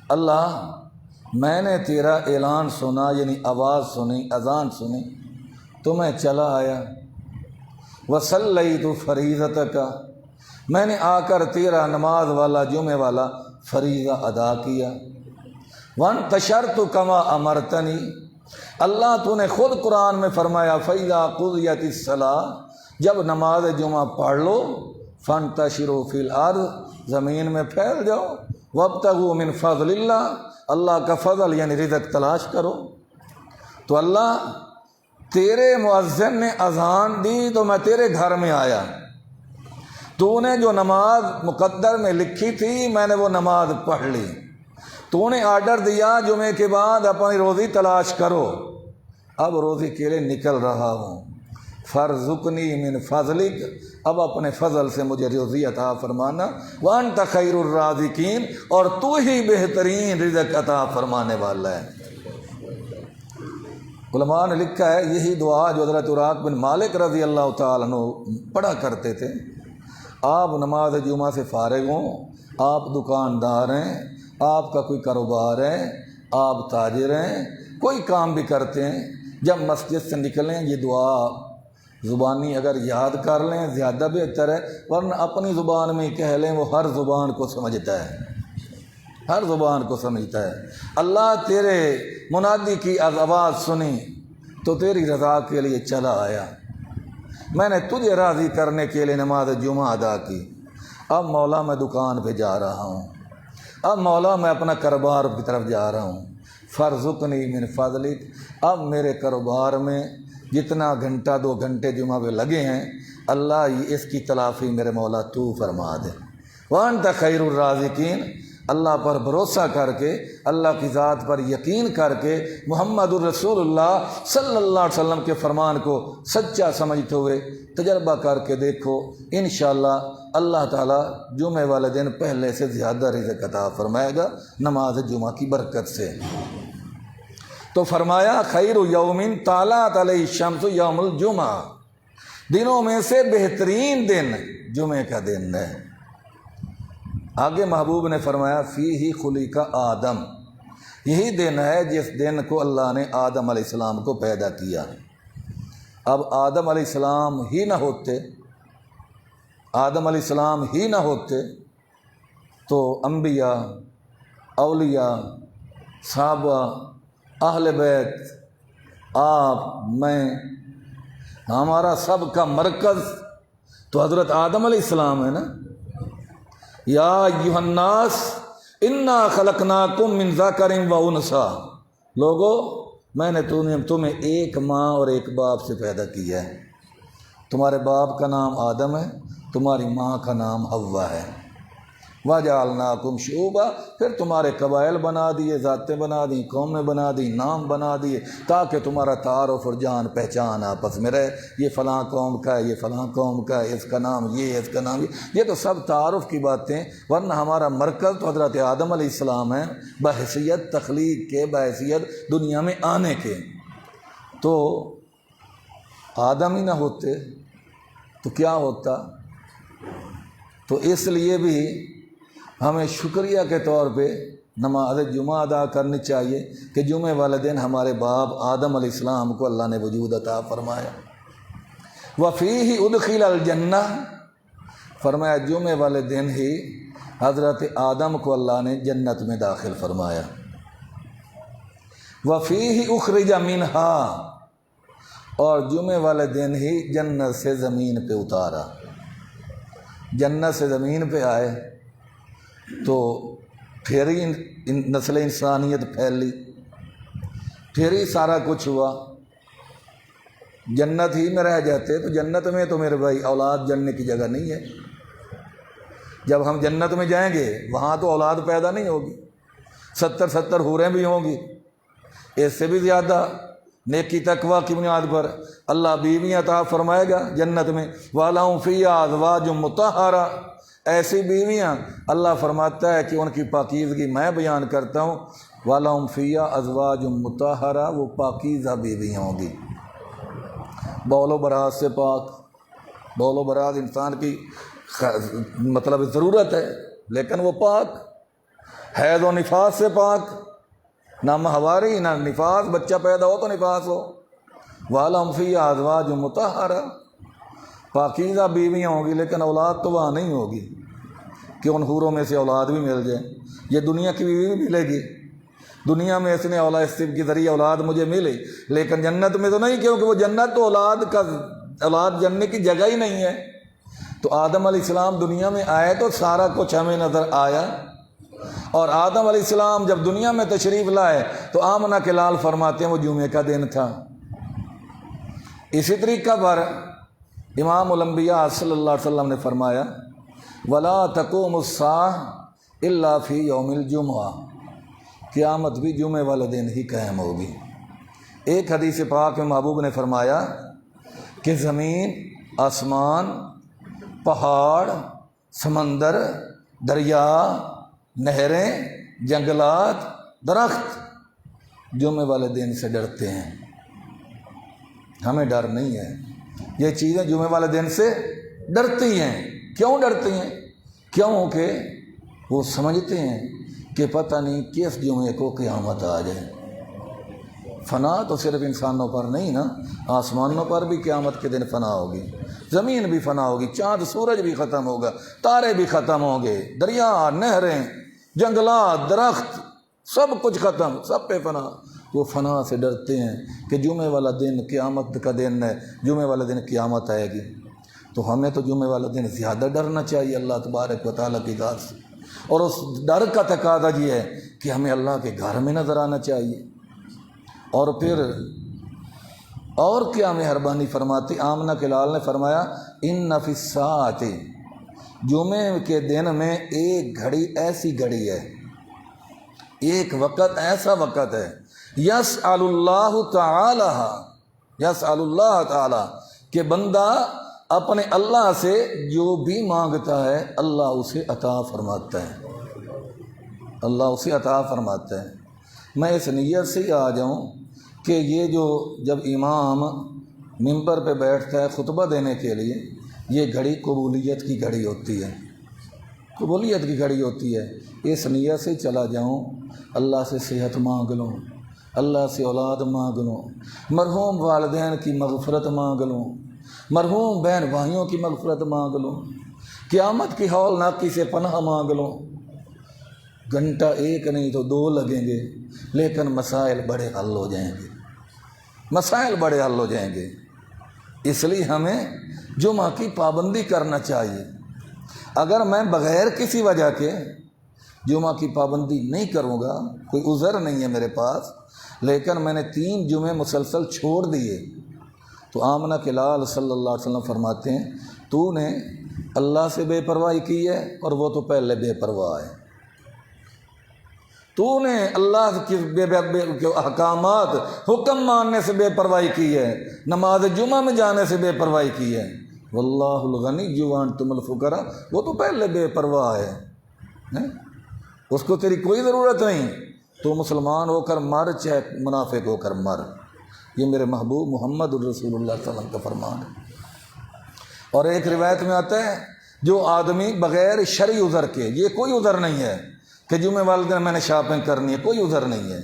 اللہ میں نے تیرا اعلان سنا، یعنی آواز سنی، اذان سنی تو میں چلا آیا، وصلیت فریضتک، میں نے آ کر تیرا نماز والا جمعے والا فریضہ ادا کیا، وانتشرت کما امرتنی، اللہ تو نے خود قرآن میں فرمایا فَإِذَا قُضِيَتِ الصَّلَاةُ، جب نماز جمعہ پڑھ لو فَانْتَشِرُوا فِي الْأَرْضِ، زمین میں پھیل جاؤ، وَابْتَغُوا مِنْ فَضْلِ اللَّهِ، اللہ کا فضل یعنی رزق تلاش کرو۔ تو اللہ تیرے مؤذن نے اذان دی تو میں تیرے گھر میں آیا، تو نے جو نماز مقدر میں لکھی تھی میں نے وہ نماز پڑھ لی، تو نے آرڈر دیا جمعے کے بعد اپنی روزی تلاش کرو، اب روزی کے لیے نکل رہا ہوں، فارزقنی من فضلک، اب اپنے فضل سے مجھے روزی عطا فرمانا، وانت خیر الرازقین، اور تو ہی بہترین رزق عطا فرمانے والا ہے۔ علماء نے لکھا ہے یہی دعا جو حضرت عراق بن مالک رضی اللہ تعالیٰ عنہ پڑھا کرتے تھے۔ آپ نماز جمعہ سے فارغ ہوں، آپ دکاندار ہیں، آپ کا کوئی کاروبار ہے، آپ تاجر ہیں، کوئی کام بھی کرتے ہیں، جب مسجد سے نکلیں یہ دعا زبانی اگر یاد کر لیں زیادہ بہتر ہے، ورنہ اپنی زبان میں ہی کہہ لیں، وہ ہر زبان کو سمجھتا ہے، ہر زبان کو سمجھتا ہے۔ اللہ تیرے منادی کی آواز سنی تو تیری رضا کے لیے چلا آیا، میں نے تجھے راضی کرنے کے لیے نماز جمعہ ادا کی، اب مولا میں دکان پہ جا رہا ہوں، اب مولا میں اپنا کاروبار کی طرف جا رہا ہوں، فارزقنی من فضلک، اب میرے کاروبار میں جتنا گھنٹہ 2 گھنٹے جمعہ پہ لگے ہیں اللہ اس کی تلافی میرے مولا تو فرما دے، وانت خیر الرازقین، اللہ پر بھروسہ کر کے، اللہ کی ذات پر یقین کر کے، محمد الرسول اللہ صلی اللہ علیہ وسلم کے فرمان کو سچا سمجھتے ہوئے تجربہ کر کے دیکھو، انشاءاللہ اللہ تعالیٰ جمعے والے دن پہلے سے زیادہ رزق عطا فرمائے گا نماز جمعہ کی برکت سے۔ تو فرمایا خیر یوم طلعت علیہ الشمس یوم الجمعہ، دنوں میں سے بہترین دن جمعے کا دن ہے۔ آگے محبوب نے فرمایا فیہ خلق آدم، یہی دن ہے جس دن کو اللہ نے آدم علیہ السلام کو پیدا کیا۔ اب آدم علیہ السلام ہی نہ ہوتے، آدم علیہ السلام ہی نہ ہوتے تو انبیاء، اولیاء، صحابہ، اہل بیت، آپ، میں، ہمارا سب کا مرکز تو حضرت آدم علیہ السلام ہے نا۔ یا ایھا الناس انا خلقناکم من ذکر و انثی، لوگو میں نے تمہیں ایک ماں اور ایک باپ سے پیدا کیا ہے، تمہارے باپ کا نام آدم ہے، تمہاری ماں کا نام حوا ہے، وَجَعَلْنَاكُمْ شُعُوبًا، پھر تمہارے قبائل بنا دیے، ذاتیں بنا دیں، قومیں بنا دی، نام بنا دیے، تاکہ تمہارا تعارف اور جان پہچان آپس میں رہے، یہ فلاں قوم کا ہے، یہ فلاں قوم کا ہے، اس کا نام یہ، اس کا نام یہ تو سب تعارف کی باتیں، ورنہ ہمارا مرکز تو حضرت آدم علیہ السلام ہے، بحیثیت تخلیق کے، بحیثیت دنیا میں آنے کے۔ تو آدم ہی نہ ہوتے تو کیا ہوتا؟ تو اس لیے بھی ہمیں شکریہ کے طور پہ نماز جمعہ ادا کرنی چاہیے کہ جمعے والے دن ہمارے باپ آدم علیہ السلام کو اللہ نے وجود عطا فرمایا۔ وفیہ ادخل الجنہ، فرمایا جمعے والے دن ہی حضرت آدم کو اللہ نے جنت میں داخل فرمایا۔ وفیہ اخرج منہا، اور جمعے والے دن ہی جنت سے زمین پہ اتارا۔ جنت سے زمین پہ آئے تو پھر ہی نسل انسانیت پھیلی، پھر ہی سارا کچھ ہوا۔ جنت ہی میں رہ جاتے تو جنت میں تو میرے بھائی اولاد جننے کی جگہ نہیں ہے۔ جب ہم جنت میں جائیں گے وہاں تو اولاد پیدا نہیں ہوگی، 70 حوریں بھی ہوں گی، اس سے بھی زیادہ نیکی تقویٰ کی بنیاد پر اللہ بیویاں عطا فرمائے گا جنت میں۔ وَلَهُمْ فِيهَا أَزْوَاجٌ مُطَهَّرَةٌ، ایسی بیویاں اللہ فرماتا ہے کہ ان کی پاکیزگی میں بیان کرتا ہوں۔ وَلَهُمْ فِيهَا أَزْوَاجٌ مُطَهَّرَةٌ، وہ پاکیزہ بیویاں ہوں گی، بول و برات سے پاک۔ بول و برات انسان کی مطلب ضرورت ہے، لیکن وہ پاک، حیض و نفاس سے پاک، نہ ماہواری نہ نفاس، بچہ پیدا ہو تو نفاس ہو۔ وَلَهُمْ فِيهَا أَزْوَاجٌ مُطَهَّرَةٌ، پاکیزہ بیویاں ہوں گی، لیکن اولاد تو وہاں نہیں ہوگی کہ ان حوروں میں سے اولاد بھی مل جائے۔ یہ دنیا کی بیوی بھی ملے گی، دنیا میں اس نے اولاد اس کے ذریعے اولاد مجھے ملے، لیکن جنت میں تو نہیں، کیونکہ وہ جنت تو اولاد جننے کی جگہ ہی نہیں ہے۔ تو آدم علیہ السلام دنیا میں آئے تو سارا کچھ ہمیں نظر آیا، اور آدم علیہ السلام جب دنیا میں تشریف لائے تو آمنہ کے لال فرماتے ہیں وہ جمعے کا دن تھا۔ اسی طریقہ پر امام الانبیاء صلی اللہ علیہ وسلم نے فرمایا وَلَا تَقُومُ السَّاعَةُ إِلَّا فِي يَوْمِ الْجُمْعَةِ، قیامت بھی جمعے والے دن ہی قائم ہوگی۔ ایک حدیث پاک میں محبوب نے فرمایا کہ زمین، آسمان، پہاڑ، سمندر، دریا، نہریں، جنگلات، درخت جمعے والے دن سے ڈرتے ہیں۔ ہمیں ڈر نہیں ہے، یہ چیزیں جمعے والے دن سے ڈرتی ہیں۔ کیوں ڈرتی ہیں؟ کیونکہ وہ سمجھتے ہیں کہ پتہ نہیں کس جمعے کو قیامت آ جائے۔ فنا تو صرف انسانوں پر نہیں نا، آسمانوں پر بھی قیامت کے دن فنا ہوگی، زمین بھی فنا ہوگی، چاند سورج بھی ختم ہوگا، تارے بھی ختم ہوں گے، دریا، نہریں، جنگلات، درخت، سب کچھ ختم، سب پہ فنا۔ وہ فنا سے ڈرتے ہیں کہ جمعے والا دن قیامت کا دن ہے، جمعے والے دن قیامت آئے گی۔ تو ہمیں تو جمعے والا دن زیادہ ڈرنا چاہیے اللہ تبارک و تعالیٰ کی ذات سے، اور اس ڈر کا تقاضا یہ ہے کہ ہمیں اللہ کے گھر میں نظر آنا چاہیے۔ اور پھر اور کیا مہربانی فرماتی، آمنہ کے لال نے فرمایا ان فی الساعۃ، جمعے کے دن میں ایک گھڑی ایسی گھڑی ہے، ایک وقت ایسا وقت ہے، یسأل اللہ تعالی، یسأل اللہ تعالی، کہ بندہ اپنے اللہ سے جو بھی مانگتا ہے اللہ اسے عطا فرماتا ہے، اللہ اسے عطا فرماتا ہے۔ میں اس نیت سے ہی آ جاؤں کہ یہ جو جب امام ممبر پہ بیٹھتا ہے خطبہ دینے کے لیے، یہ گھڑی قبولیت کی گھڑی ہوتی ہے، قبولیت کی گھڑی ہوتی ہے۔ اس نیت سے چلا جاؤں، اللہ سے صحت مانگ لوں، اللہ سے اولاد مانگ لوں، مرحوم والدین کی مغفرت مانگ لوں، مرحوم بہن بھائیوں کی مغفرت مانگ لوں، قیامت کی ہولناکی سے پناہ مانگ لوں۔ گھنٹہ ایک نہیں تو 2 لگیں گے، لیکن مسائل بڑے حل ہو جائیں گے، مسائل بڑے حل ہو جائیں گے۔ اس لیے ہمیں جمعہ کی پابندی کرنا چاہیے۔ اگر میں بغیر کسی وجہ کے جمعہ کی پابندی نہیں کروں گا، کوئی عذر نہیں ہے میرے پاس، لیکن میں نے 3 جمعے مسلسل چھوڑ دیے، تو آمنہ کے لال صلی اللہ علیہ وسلم فرماتے ہیں تو نے اللہ سے بے پرواہی کی ہے، اور وہ تو پہلے بے پرواہ ہے۔ تو نے اللہ کے احکامات، حکم ماننے سے بے پرواہی کی ہے، نماز جمعہ میں جانے سے بے پرواہی کی ہے۔ واللہ الغنی وانتم الفقراء، وہ تو پہلے بے پرواہ ہے، اس کو تیری کوئی ضرورت نہیں۔ تو مسلمان ہو کر مر، چاہے منافق ہو کر مر، یہ میرے محبوب محمد الرسول اللہ صلی اللہ علیہ وسلم کا فرمان ہے۔ اور ایک روایت میں آتا ہے جو آدمی بغیر شرعی عذر کے، یہ کوئی عذر نہیں ہے کہ جمعے والے دن میں نے شاپنگ کرنی ہے، کوئی عذر نہیں ہے،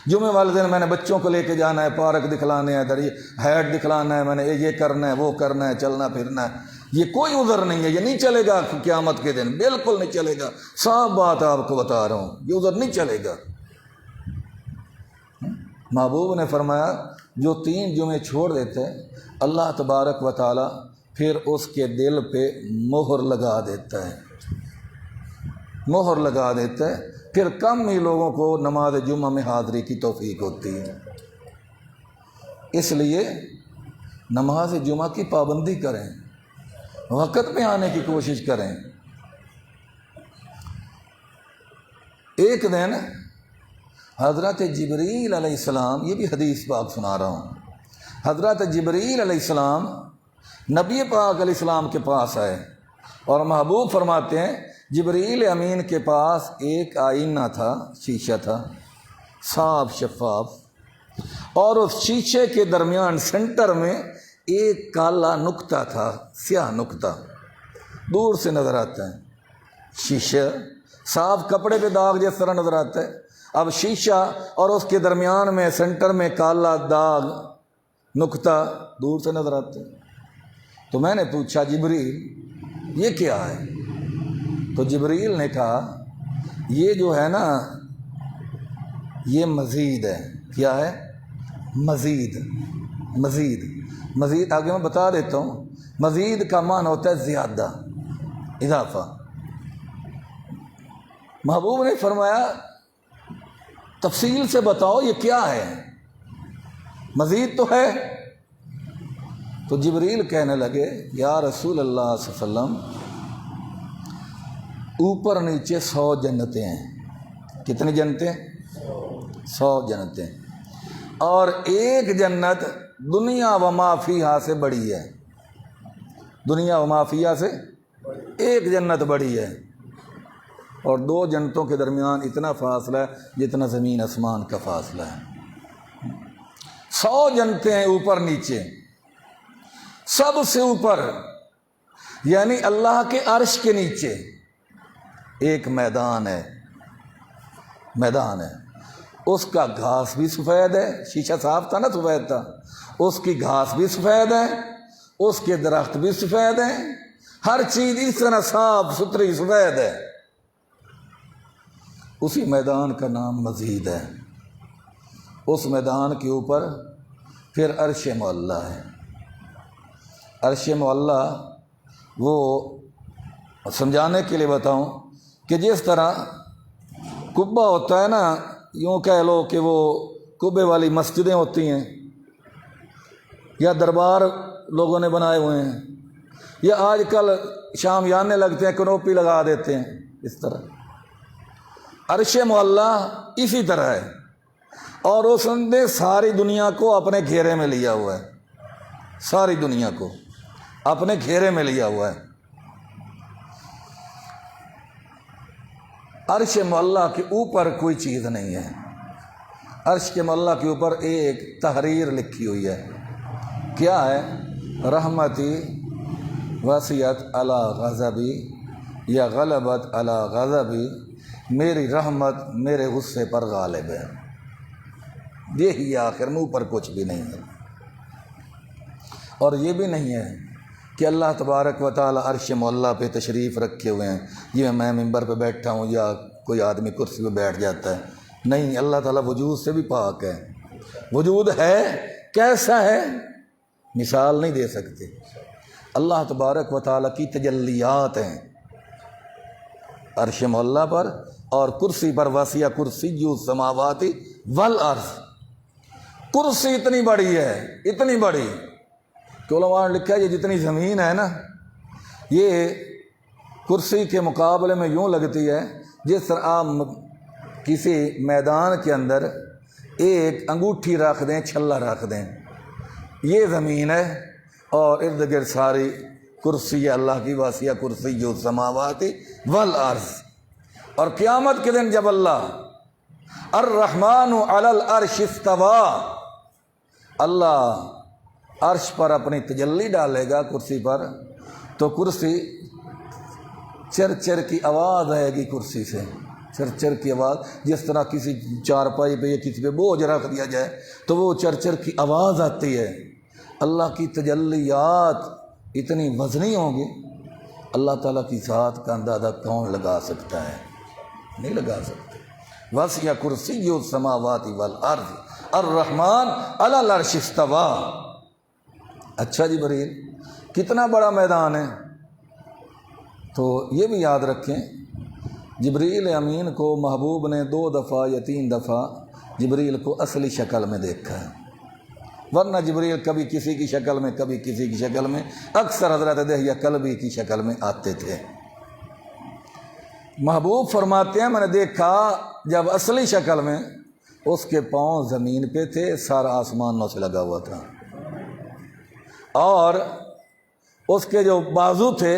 جمعے والے دن میں نے بچوں کو لے کے جانا ہے، پارک دکھلانے ہیں، ہیٹ دکھلانا ہے، میں نے یہ کرنا ہے وہ کرنا ہے، چلنا پھرنا ہے، یہ کوئی عذر نہیں ہے، یہ نہیں چلے گا قیامت کے دن، بالکل نہیں چلے گا، صاف بات آپ کو بتا رہا ہوں، یہ عذر نہیں چلے گا۔ محبوب نے فرمایا جو 3 جمعے چھوڑ دیتے اللہ تبارک و تعالی پھر اس کے دل پہ مہر لگا دیتا ہے، مہر لگا دیتا ہے، پھر کم ہی لوگوں کو نماز جمعہ میں حاضری کی توفیق ہوتی ہے۔ اس لیے نماز جمعہ کی پابندی کریں، وقت میں آنے کی کوشش کریں۔ ایک دن حضرت جبریل علیہ السلام، یہ بھی حدیث پاک سنا رہا ہوں، حضرت جبریل علیہ السلام نبی پاک علیہ السلام کے پاس آئے اور محبوب فرماتے ہیں جبریل امین کے پاس ایک آئینہ تھا، شیشہ تھا صاف شفاف، اور اس شیشے کے درمیان سینٹر میں ایک کالا نقطہ تھا، سیاہ نقطہ دور سے نظر آتا ہے۔ شیشہ صاف کپڑے پہ داغ جس طرح نظر آتا ہے، اب شیشہ اور اس کے درمیان میں سینٹر میں کالا داغ نقطہ دور سے نظر آتا ہے۔ تو میں نے پوچھا جبریل یہ کیا ہے؟ تو جبریل نے کہا یہ جو ہے نا یہ مزید ہے۔ کیا ہے؟ مزید، مزید، مزید آگے میں بتا دیتا ہوں۔ مزید کا معنی ہوتا ہے زیادہ، اضافہ۔ محبوب نے فرمایا تفصیل سے بتاؤ یہ کیا ہے، مزید تو ہے؟ تو جبریل کہنے لگے یا رسول اللہ صلی اللہ علیہ وسلم اوپر نیچے 100 جنتیں ہیں۔ کتنی جنتیں؟ 100 جنتیں، اور ایک جنت دنیا و ما فیہا سے بڑی ہے، دنیا و ما فیہا سے ایک جنت بڑی ہے، اور 2 جنتوں کے درمیان اتنا فاصلہ ہے جتنا زمین آسمان کا فاصلہ ہے۔ 100 جنتیں ہیں اوپر نیچے، سب سے اوپر یعنی اللہ کے عرش کے نیچے ایک میدان ہے، میدان ہے، اس کا گھاس بھی سفید ہے، شیشہ صاف تھا نا، سفید تھا، اس کی گھاس بھی سفید ہے، اس کے درخت بھی سفید ہیں، ہر چیز اس طرح صاف ستھری سفید ہے۔ اسی میدان کا نام مزید ہے۔ اس میدان کے اوپر پھر عرش معلیٰ ہے۔ عرش معلیٰ وہ سمجھانے کے لیے بتاؤں کہ جس طرح قبہ ہوتا ہے نا، یوں کہہ لو کہ وہ قبے والی مسجدیں ہوتی ہیں یا دربار لوگوں نے بنائے ہوئے ہیں، یا آج کل شامیانے لگتے ہیں، کنوپی لگا دیتے ہیں، اس طرح عرش معلیٰ اسی طرح ہے، اور اس نے ساری دنیا کو اپنے گھیرے میں لیا ہوا ہے، ساری دنیا کو اپنے گھیرے میں لیا ہوا ہے۔ عرش معلیٰ کے اوپر کوئی چیز نہیں ہے، عرش کے معلیٰ کے اوپر ایک تحریر لکھی ہوئی ہے۔ کیا ہے؟ رحمتی وسعت علی غضبی یا غلبت علی غضبی، میری رحمت میرے غصے پر غالب ہے۔ یہی آخر میں، اوپر کچھ بھی نہیں ہے۔ اور یہ بھی نہیں ہے کہ اللہ تبارک و تعالی عرش معلیٰ پہ تشریف رکھے ہوئے ہیں، یہ میں ممبر پہ بیٹھا ہوں یا کوئی آدمی کرسی پہ بیٹھ جاتا ہے، نہیں، اللہ تعالیٰ وجود سے بھی پاک ہے۔ وجود ہے، کیسا ہے مثال نہیں دے سکتے۔ اللہ تبارک و تعالیٰ کی تجلیات ہیں عرش معلیٰ پر، اور کرسی پر وسیع کرسی السماوات والارض، کرسی اتنی بڑی ہے، اتنی بڑی کہ علماء نے لکھا ہے یہ جتنی زمین ہے نا، یہ کرسی کے مقابلے میں یوں لگتی ہے جس طرح آپ کسی میدان کے اندر ایک انگوٹھی رکھ دیں، چھلا رکھ دیں، یہ زمین ہے، اور ارد گرد ساری کرسی اللہ کی واسیہ کرسی جو السماوات والارض۔ اور قیامت کے دن جب اللہ الرحمن علی العرش استویٰ، اللہ عرش پر اپنی تجلی ڈالے گا کرسی پر، تو کرسی چر چر کی آواز آئے گی کرسی سے، چر چر کی آواز، جس طرح کسی چارپائی پہ یا کسی پہ بوجھ رکھ دیا جائے تو وہ چر چر کی آواز آتی ہے۔ اللہ کی تجلیات اتنی وزنی ہوں گی، اللہ تعالیٰ کی ذات کا اندازہ کون لگا سکتا ہے؟ نہیں لگا سکتے۔ وسع کرسی السماوات والارض الرحمن علی العرش استویٰ۔ اچھا جبریل، کتنا بڑا میدان ہے؟ تو یہ بھی یاد رکھیں، جبریل امین کو محبوب نے 2 دفعہ یا 3 دفعہ جبریل کو اصلی شکل میں دیکھا ہے، ورنہ جبریل کبھی کسی کی شکل میں، کبھی کسی کی شکل میں، اکثر حضرت دحیہ کلبی کی شکل میں آتے تھے۔ محبوب فرماتے ہیں میں نے دیکھا جب اصلی شکل میں اس کے پاؤں زمین پہ تھے، سارا آسمانوں سے لگا ہوا تھا، اور اس کے جو بازو تھے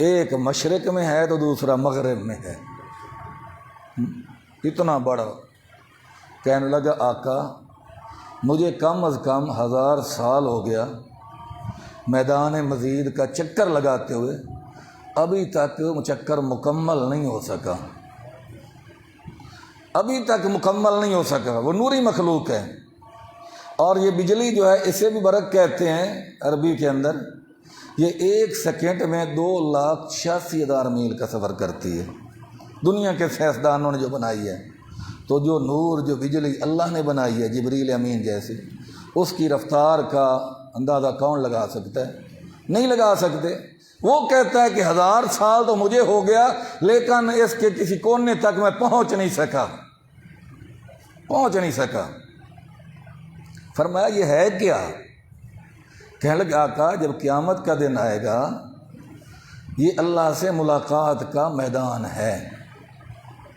ایک مشرق میں ہے تو دوسرا مغرب میں ہے، اتنا بڑا۔ کہنے لگا آقا مجھے کم از کم 1000 سال ہو گیا میدان مزید کا چکر لگاتے ہوئے، ابھی تک چکر مکمل نہیں ہو سکا، ابھی تک مکمل نہیں ہو سکا۔ وہ نوری مخلوق ہے، اور یہ بجلی جو ہے اسے بھی برق کہتے ہیں عربی کے اندر، یہ 1 سیکنڈ میں 2,86,000 میل کا سفر کرتی ہے، دنیا کے سائنسدانوں نے جو بنائی ہے۔ تو جو نور، جو بجلی اللہ نے بنائی ہے جبریل امین جیسی، اس کی رفتار کا اندازہ کون لگا سکتا ہے؟ نہیں لگا سکتے۔ وہ کہتا ہے کہ 1000 سال تو مجھے ہو گیا، لیکن اس کے کسی کونے تک میں پہنچ نہیں سکا۔ فرمایا یہ ہے کیا؟ کہنے لگے آقا جب قیامت کا دن آئے گا یہ اللہ سے ملاقات کا میدان ہے،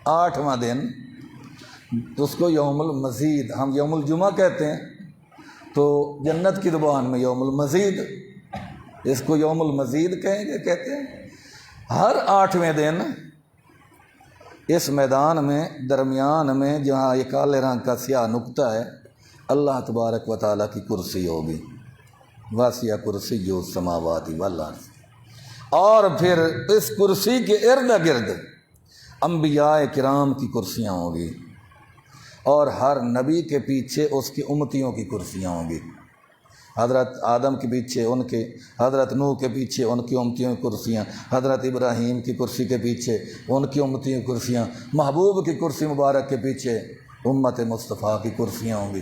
8واں دن، اس کو یوم المزید، ہم یوم الجمعہ کہتے ہیں، تو جنت کی زبان میں یوم المزید، اس کو یوم المزید کہیں گے، کہتے ہیں۔ ہر 8ویں دن اس میدان میں درمیان میں جہاں یہ کالے رنگ کا سیاہ نقطہ ہے، اللہ تبارک و تعالیٰ کی کرسی ہوگی، واسع کرسی السماوات والارض، اور پھر اس کرسی کے ارد گرد انبیاء کرام کی کرسیاں ہوں گی، اور ہر نبی کے پیچھے اس کی امتیوں کی کرسیاں ہوں گی۔ حضرت آدم کے پیچھے ان کے، حضرت نوح کے پیچھے ان کی امتیوں کی کرسیاں، حضرت ابراہیم کی کرسی کے پیچھے ان کی امتیوں کی کرسیاں، محبوب کی کرسی مبارک کے پیچھے امت مصطفیٰ کی کرسیاں ہوں گی۔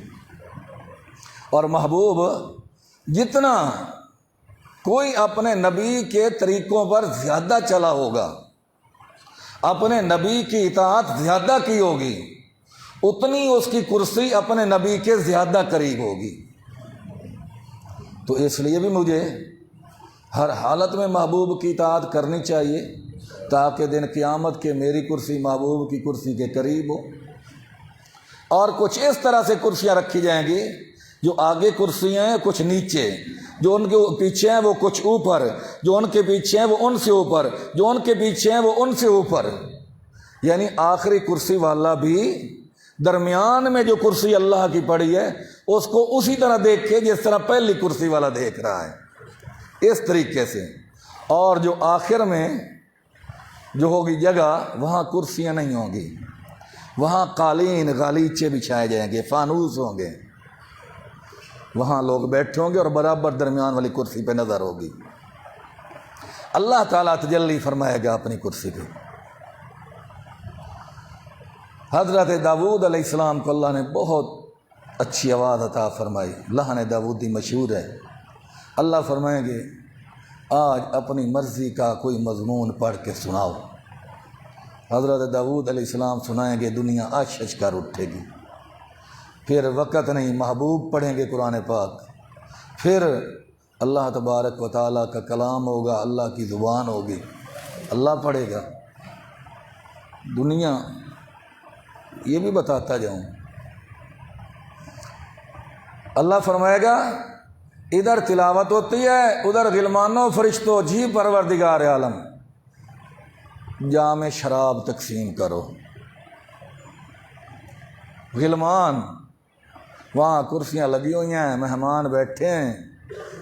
اور محبوب جتنا کوئی اپنے نبی کے طریقوں پر زیادہ چلا ہوگا، اپنے نبی کی اطاعت زیادہ کی ہوگی، اتنی اس کی کرسی اپنے نبی کے زیادہ قریب ہوگی۔ تو اس لیے بھی مجھے ہر حالت میں محبوب کی اطاعت کرنی چاہیے، تاکہ دن قیامت کے میری کرسی محبوب کی کرسی کے قریب ہو۔ اور کچھ اس طرح سے کرسیاں رکھی جائیں گی، جو آگے کرسیاں ہیں کچھ نیچے، جو ان کے پیچھے ہیں وہ کچھ اوپر، جو ان کے پیچھے ہیں وہ ان سے اوپر، جو ان کے پیچھے ہیں وہ ان سے اوپر، یعنی آخری کرسی والا بھی درمیان میں جو کرسی اللہ کی پڑی ہے اس کو اسی طرح دیکھے جس طرح پہلی کرسی والا دیکھ رہا ہے، اس طریقے سے۔ اور جو آخر میں جو ہوگی جگہ، وہاں کرسیاں نہیں ہوں گی، وہاں قالین غالیچے بچھائے جائیں گے، فانوس ہوں گے، وہاں لوگ بیٹھے ہوں گے اور برابر درمیان والی کرسی پہ نظر ہوگی۔ اللہ تعالیٰ تجلی فرمائے گا اپنی کرسی پہ۔ حضرت داؤد علیہ السلام کو اللہ نے بہت اچھی آواز عطا فرمائی، لحن داؤدی مشہور ہے۔ اللہ فرمائیں گے آج اپنی مرضی کا کوئی مضمون پڑھ کے سناؤ۔ حضرت داؤد علیہ السلام سنائیں گے، دنیا آشش کر اٹھے گی۔ پھر وقت نہیں، محبوب پڑھیں گے قرآن پاک، پھر اللہ تبارک و تعالیٰ کا کلام ہوگا، اللہ کی زبان ہوگی، اللہ پڑھے گا۔ دنیا، یہ بھی بتاتا جاؤں، اللہ فرمائے گا ادھر تلاوت ہوتی ہے، ادھر غلمانوں فرشتوں، جی پروردگار عالم جام شراب تقسیم کرو۔ غلمان وہاں کرسیاں لگی ہوئی ہیں، مہمان بیٹھے ہیں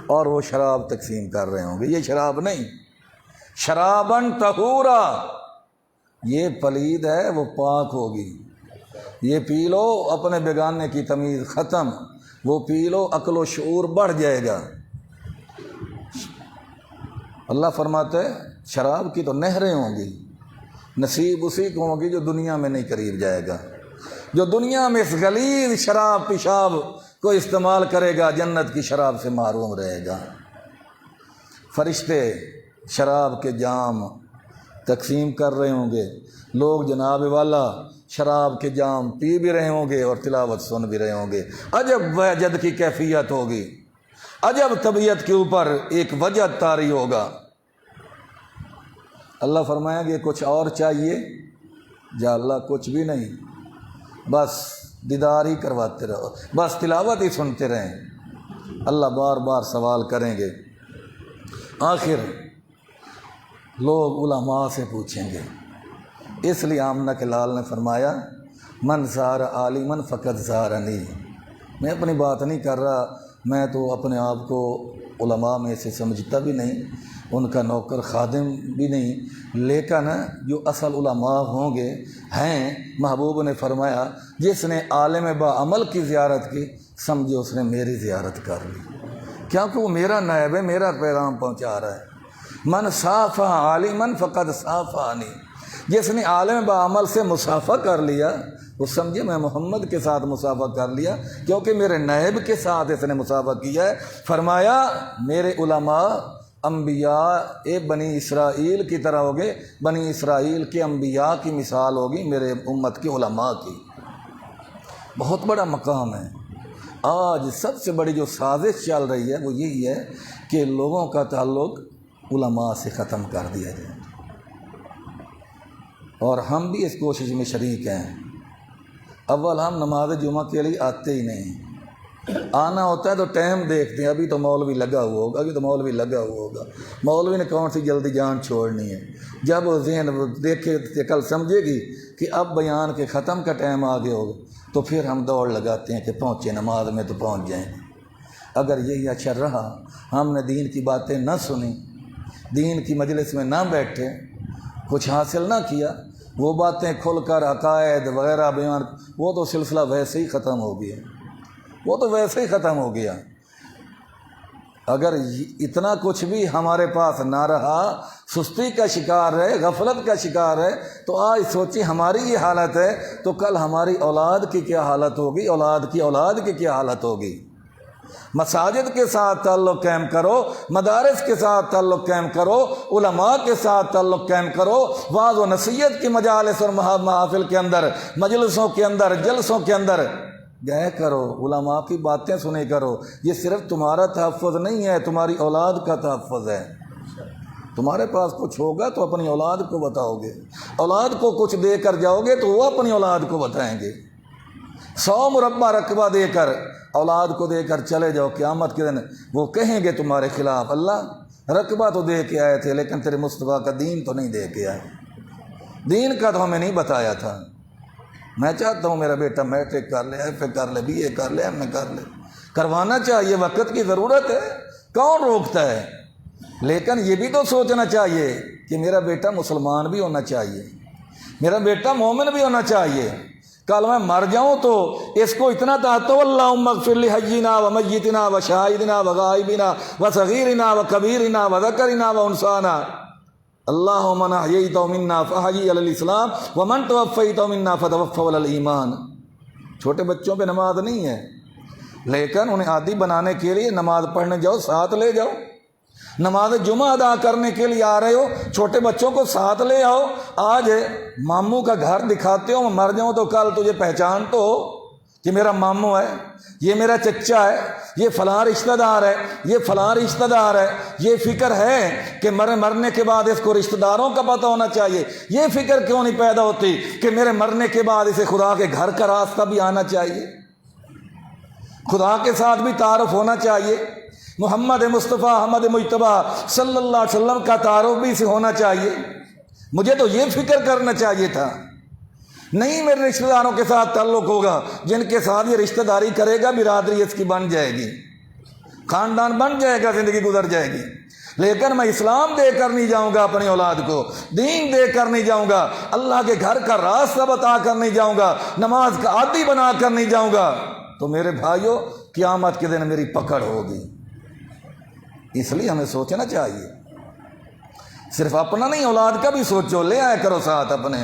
اور وہ شراب تقسیم کر رہے ہوں گے۔ یہ شراب نہیں، شرابن طہورا، یہ پلید ہے، وہ پاک ہوگی۔ یہ پی لو، اپنے بیگانے کی تمیز ختم، وہ پی لو، عقل و شعور بڑھ جائے گا۔ اللہ فرماتے ہیں شراب کی تو نہریں ہوں گی، نصیب اسی کو ہوگی جو دنیا میں نہیں قریب جائے گا۔ جو دنیا میں اس غلیظ شراب پیشاب کو استعمال کرے گا، جنت کی شراب سے محروم رہے گا۔ فرشتے شراب کے جام تقسیم کر رہے ہوں گے، لوگ جناب والا شراب کے جام پی بھی رہے ہوں گے اور تلاوت سن بھی رہے ہوں گے۔ عجب وجد کی کیفیت ہوگی، عجب طبیعت کے اوپر ایک وجد طاری ہوگا۔ اللہ فرمائیں گے کچھ اور چاہیے؟ یا اللہ کچھ بھی نہیں، بس دیدار ہی کرواتے رہو، بس تلاوت ہی سنتے رہیں۔ اللہ بار بار سوال کریں گے۔ آخر لوگ علماء سے پوچھیں گے۔ اس لیے آمنہ کے لال نے فرمایا من زار عالمن فقط زارنی۔ میں اپنی بات نہیں کر رہا، میں تو اپنے آپ کو علماء میں سے سمجھتا بھی نہیں، ان کا نوکر خادم بھی نہیں، لیکن جو اصل علماء ہوں گے ہیں، محبوب نے فرمایا جس نے عالم با عمل کی زیارت کی، سمجھے اس نے میری زیارت کر لی، کیونکہ وہ میرا نائب ہے، میرا پیغام پہنچا رہا ہے۔ من صافہ عالمن فقد صافانی، جس نے عالم با عمل سے مصافحہ کر لیا، وہ سمجھے میں محمد کے ساتھ مصافحہ کر لیا، کیونکہ میرے نائب کے ساتھ اس نے مصافحہ کیا ہے۔ فرمایا میرے علماء انبیاء بنی اسرائیل کی طرح ہوگے، بنی اسرائیل کے انبیاء کی مثال ہوگی میرے امت کے علماء کی۔ بہت بڑا مقام ہے۔ آج سب سے بڑی جو سازش چل رہی ہے وہ یہی ہے کہ لوگوں کا تعلق علماء سے ختم کر دیا جائے، اور ہم بھی اس کوشش میں شریک ہیں۔ اول ہم نماز جمعہ کے لیے آتے ہی نہیں، آنا ہوتا ہے تو ٹائم دیکھتے ہیں، ابھی تو مولوی لگا ہوا ہوگا، ابھی تو مولوی لگا ہوا ہوگا، مولوی نے کون سی جلدی جان چھوڑنی ہے۔ جب وہ ذہن دیکھے کل سمجھے گی کہ اب بیان کے ختم کا ٹائم آگے ہوگا، تو پھر ہم دوڑ لگاتے ہیں کہ پہنچے نماز میں تو پہنچ جائیں گے۔ اگر یہی اچھا رہا، ہم نے دین کی باتیں نہ سنی، دین کی مجلس میں نہ بیٹھے، کچھ حاصل نہ کیا، وہ باتیں کھل کر عقائد وغیرہ بیان، وہ تو سلسلہ ویسے ہی ختم ہو گیا، وہ تو ویسے ہی ختم ہو گیا۔ اگر اتنا کچھ بھی ہمارے پاس نہ رہا، سستی کا شکار ہے، غفلت کا شکار ہے، تو آج سوچیں ہماری یہ حالت ہے تو کل ہماری اولاد کی کیا حالت ہوگی، اولاد کی اولاد کی کیا حالت ہوگی۔ مساجد کے ساتھ تعلق قائم کرو، مدارس کے ساتھ تعلق قائم کرو، علماء کے ساتھ تعلق قائم کرو، وعظ و نصیحت کی مجالس اور محافل کے اندر، مجلسوں کے اندر، جلسوں کے اندر گئے کرو، علماء کی باتیں سنے کرو۔ یہ صرف تمہارا تحفظ نہیں ہے، تمہاری اولاد کا تحفظ ہے۔ تمہارے پاس کچھ ہوگا تو اپنی اولاد کو بتاؤ گے، اولاد کو کچھ دے کر جاؤ گے تو وہ اپنی اولاد کو بتائیں گے۔ 100 مربع رقبہ دے کر اولاد کو دے کر چلے جاؤ، قیامت کے دن وہ کہیں گے تمہارے خلاف اللہ رقبہ تو دے کے آئے تھے لیکن تیرے مصطفیٰ کا دین تو نہیں دے کے آئے، دین کا تو ہمیں نہیں بتایا تھا۔ میں چاہتا ہوں میرا بیٹا میٹرک کر لے، ایف اے کر لے، بی اے کر لے، ایم اے کر لے، کروانا چاہیے، وقت کی ضرورت ہے، کون روکتا ہے؟ لیکن یہ بھی تو سوچنا چاہیے کہ میرا بیٹا مسلمان بھی ہونا چاہیے، میرا بیٹا مومن بھی ہونا چاہیے۔ کل میں مر جاؤں تو اس کو اتنا تحتو اللہم اغفر لحینا و میتنا و شاہدنا و غائبنا و صغیرنا و کبیرنا و ذکرنا و انسانا، اللہم من احییت منا فاحیی علی الاسلام ومن توفیت منا فتوفہ علی الایمان۔ چھوٹے بچوں پہ نماز نہیں ہے، لیکن انہیں عادی بنانے کے لیے نماز پڑھنے جاؤ، ساتھ لے جاؤ۔ نماز جمعہ ادا کرنے کے لیے آ رہے ہو، چھوٹے بچوں کو ساتھ لے آؤ۔ آج ماموں کا گھر دکھاتے ہو، میں مر جاؤں تو کل تجھے پہچان تو ہو کہ میرا ماموں ہے، یہ میرا چچا ہے، یہ فلاں رشتہ دار ہے، یہ فلاں رشتہ دار ہے۔ یہ فکر ہے کہ مرنے کے بعد اس کو رشتہ داروں کا پتہ ہونا چاہیے۔ یہ فکر کیوں نہیں پیدا ہوتی کہ میرے مرنے کے بعد اسے خدا کے گھر کا راستہ بھی آنا چاہیے، خدا کے ساتھ بھی تعارف ہونا چاہیے، محمد مصطفیٰ احمد مجتبیٰ صلی اللہ علیہ وسلم کا تعارف بھی سے ہونا چاہیے۔ مجھے تو یہ فکر کرنا چاہیے تھا، نہیں میرے رشتہ داروں کے ساتھ تعلق ہوگا، جن کے ساتھ یہ رشتہ داری کرے گا برادری اس کی بن جائے گی، خاندان بن جائے گا، زندگی گزر جائے گی۔ لیکن میں اسلام دے کر نہیں جاؤں گا، اپنی اولاد کو دین دے کر نہیں جاؤں گا، اللہ کے گھر کا راستہ بتا کر نہیں جاؤں گا، نماز کا عادی بنا کر نہیں جاؤں گا، تو میرے بھائیوں قیامت کے دن میری پکڑ ہوگی۔ اس لیے ہمیں سوچنا چاہیے، صرف اپنا نہیں اولاد کا بھی سوچو، لے آیا کرو ساتھ اپنے۔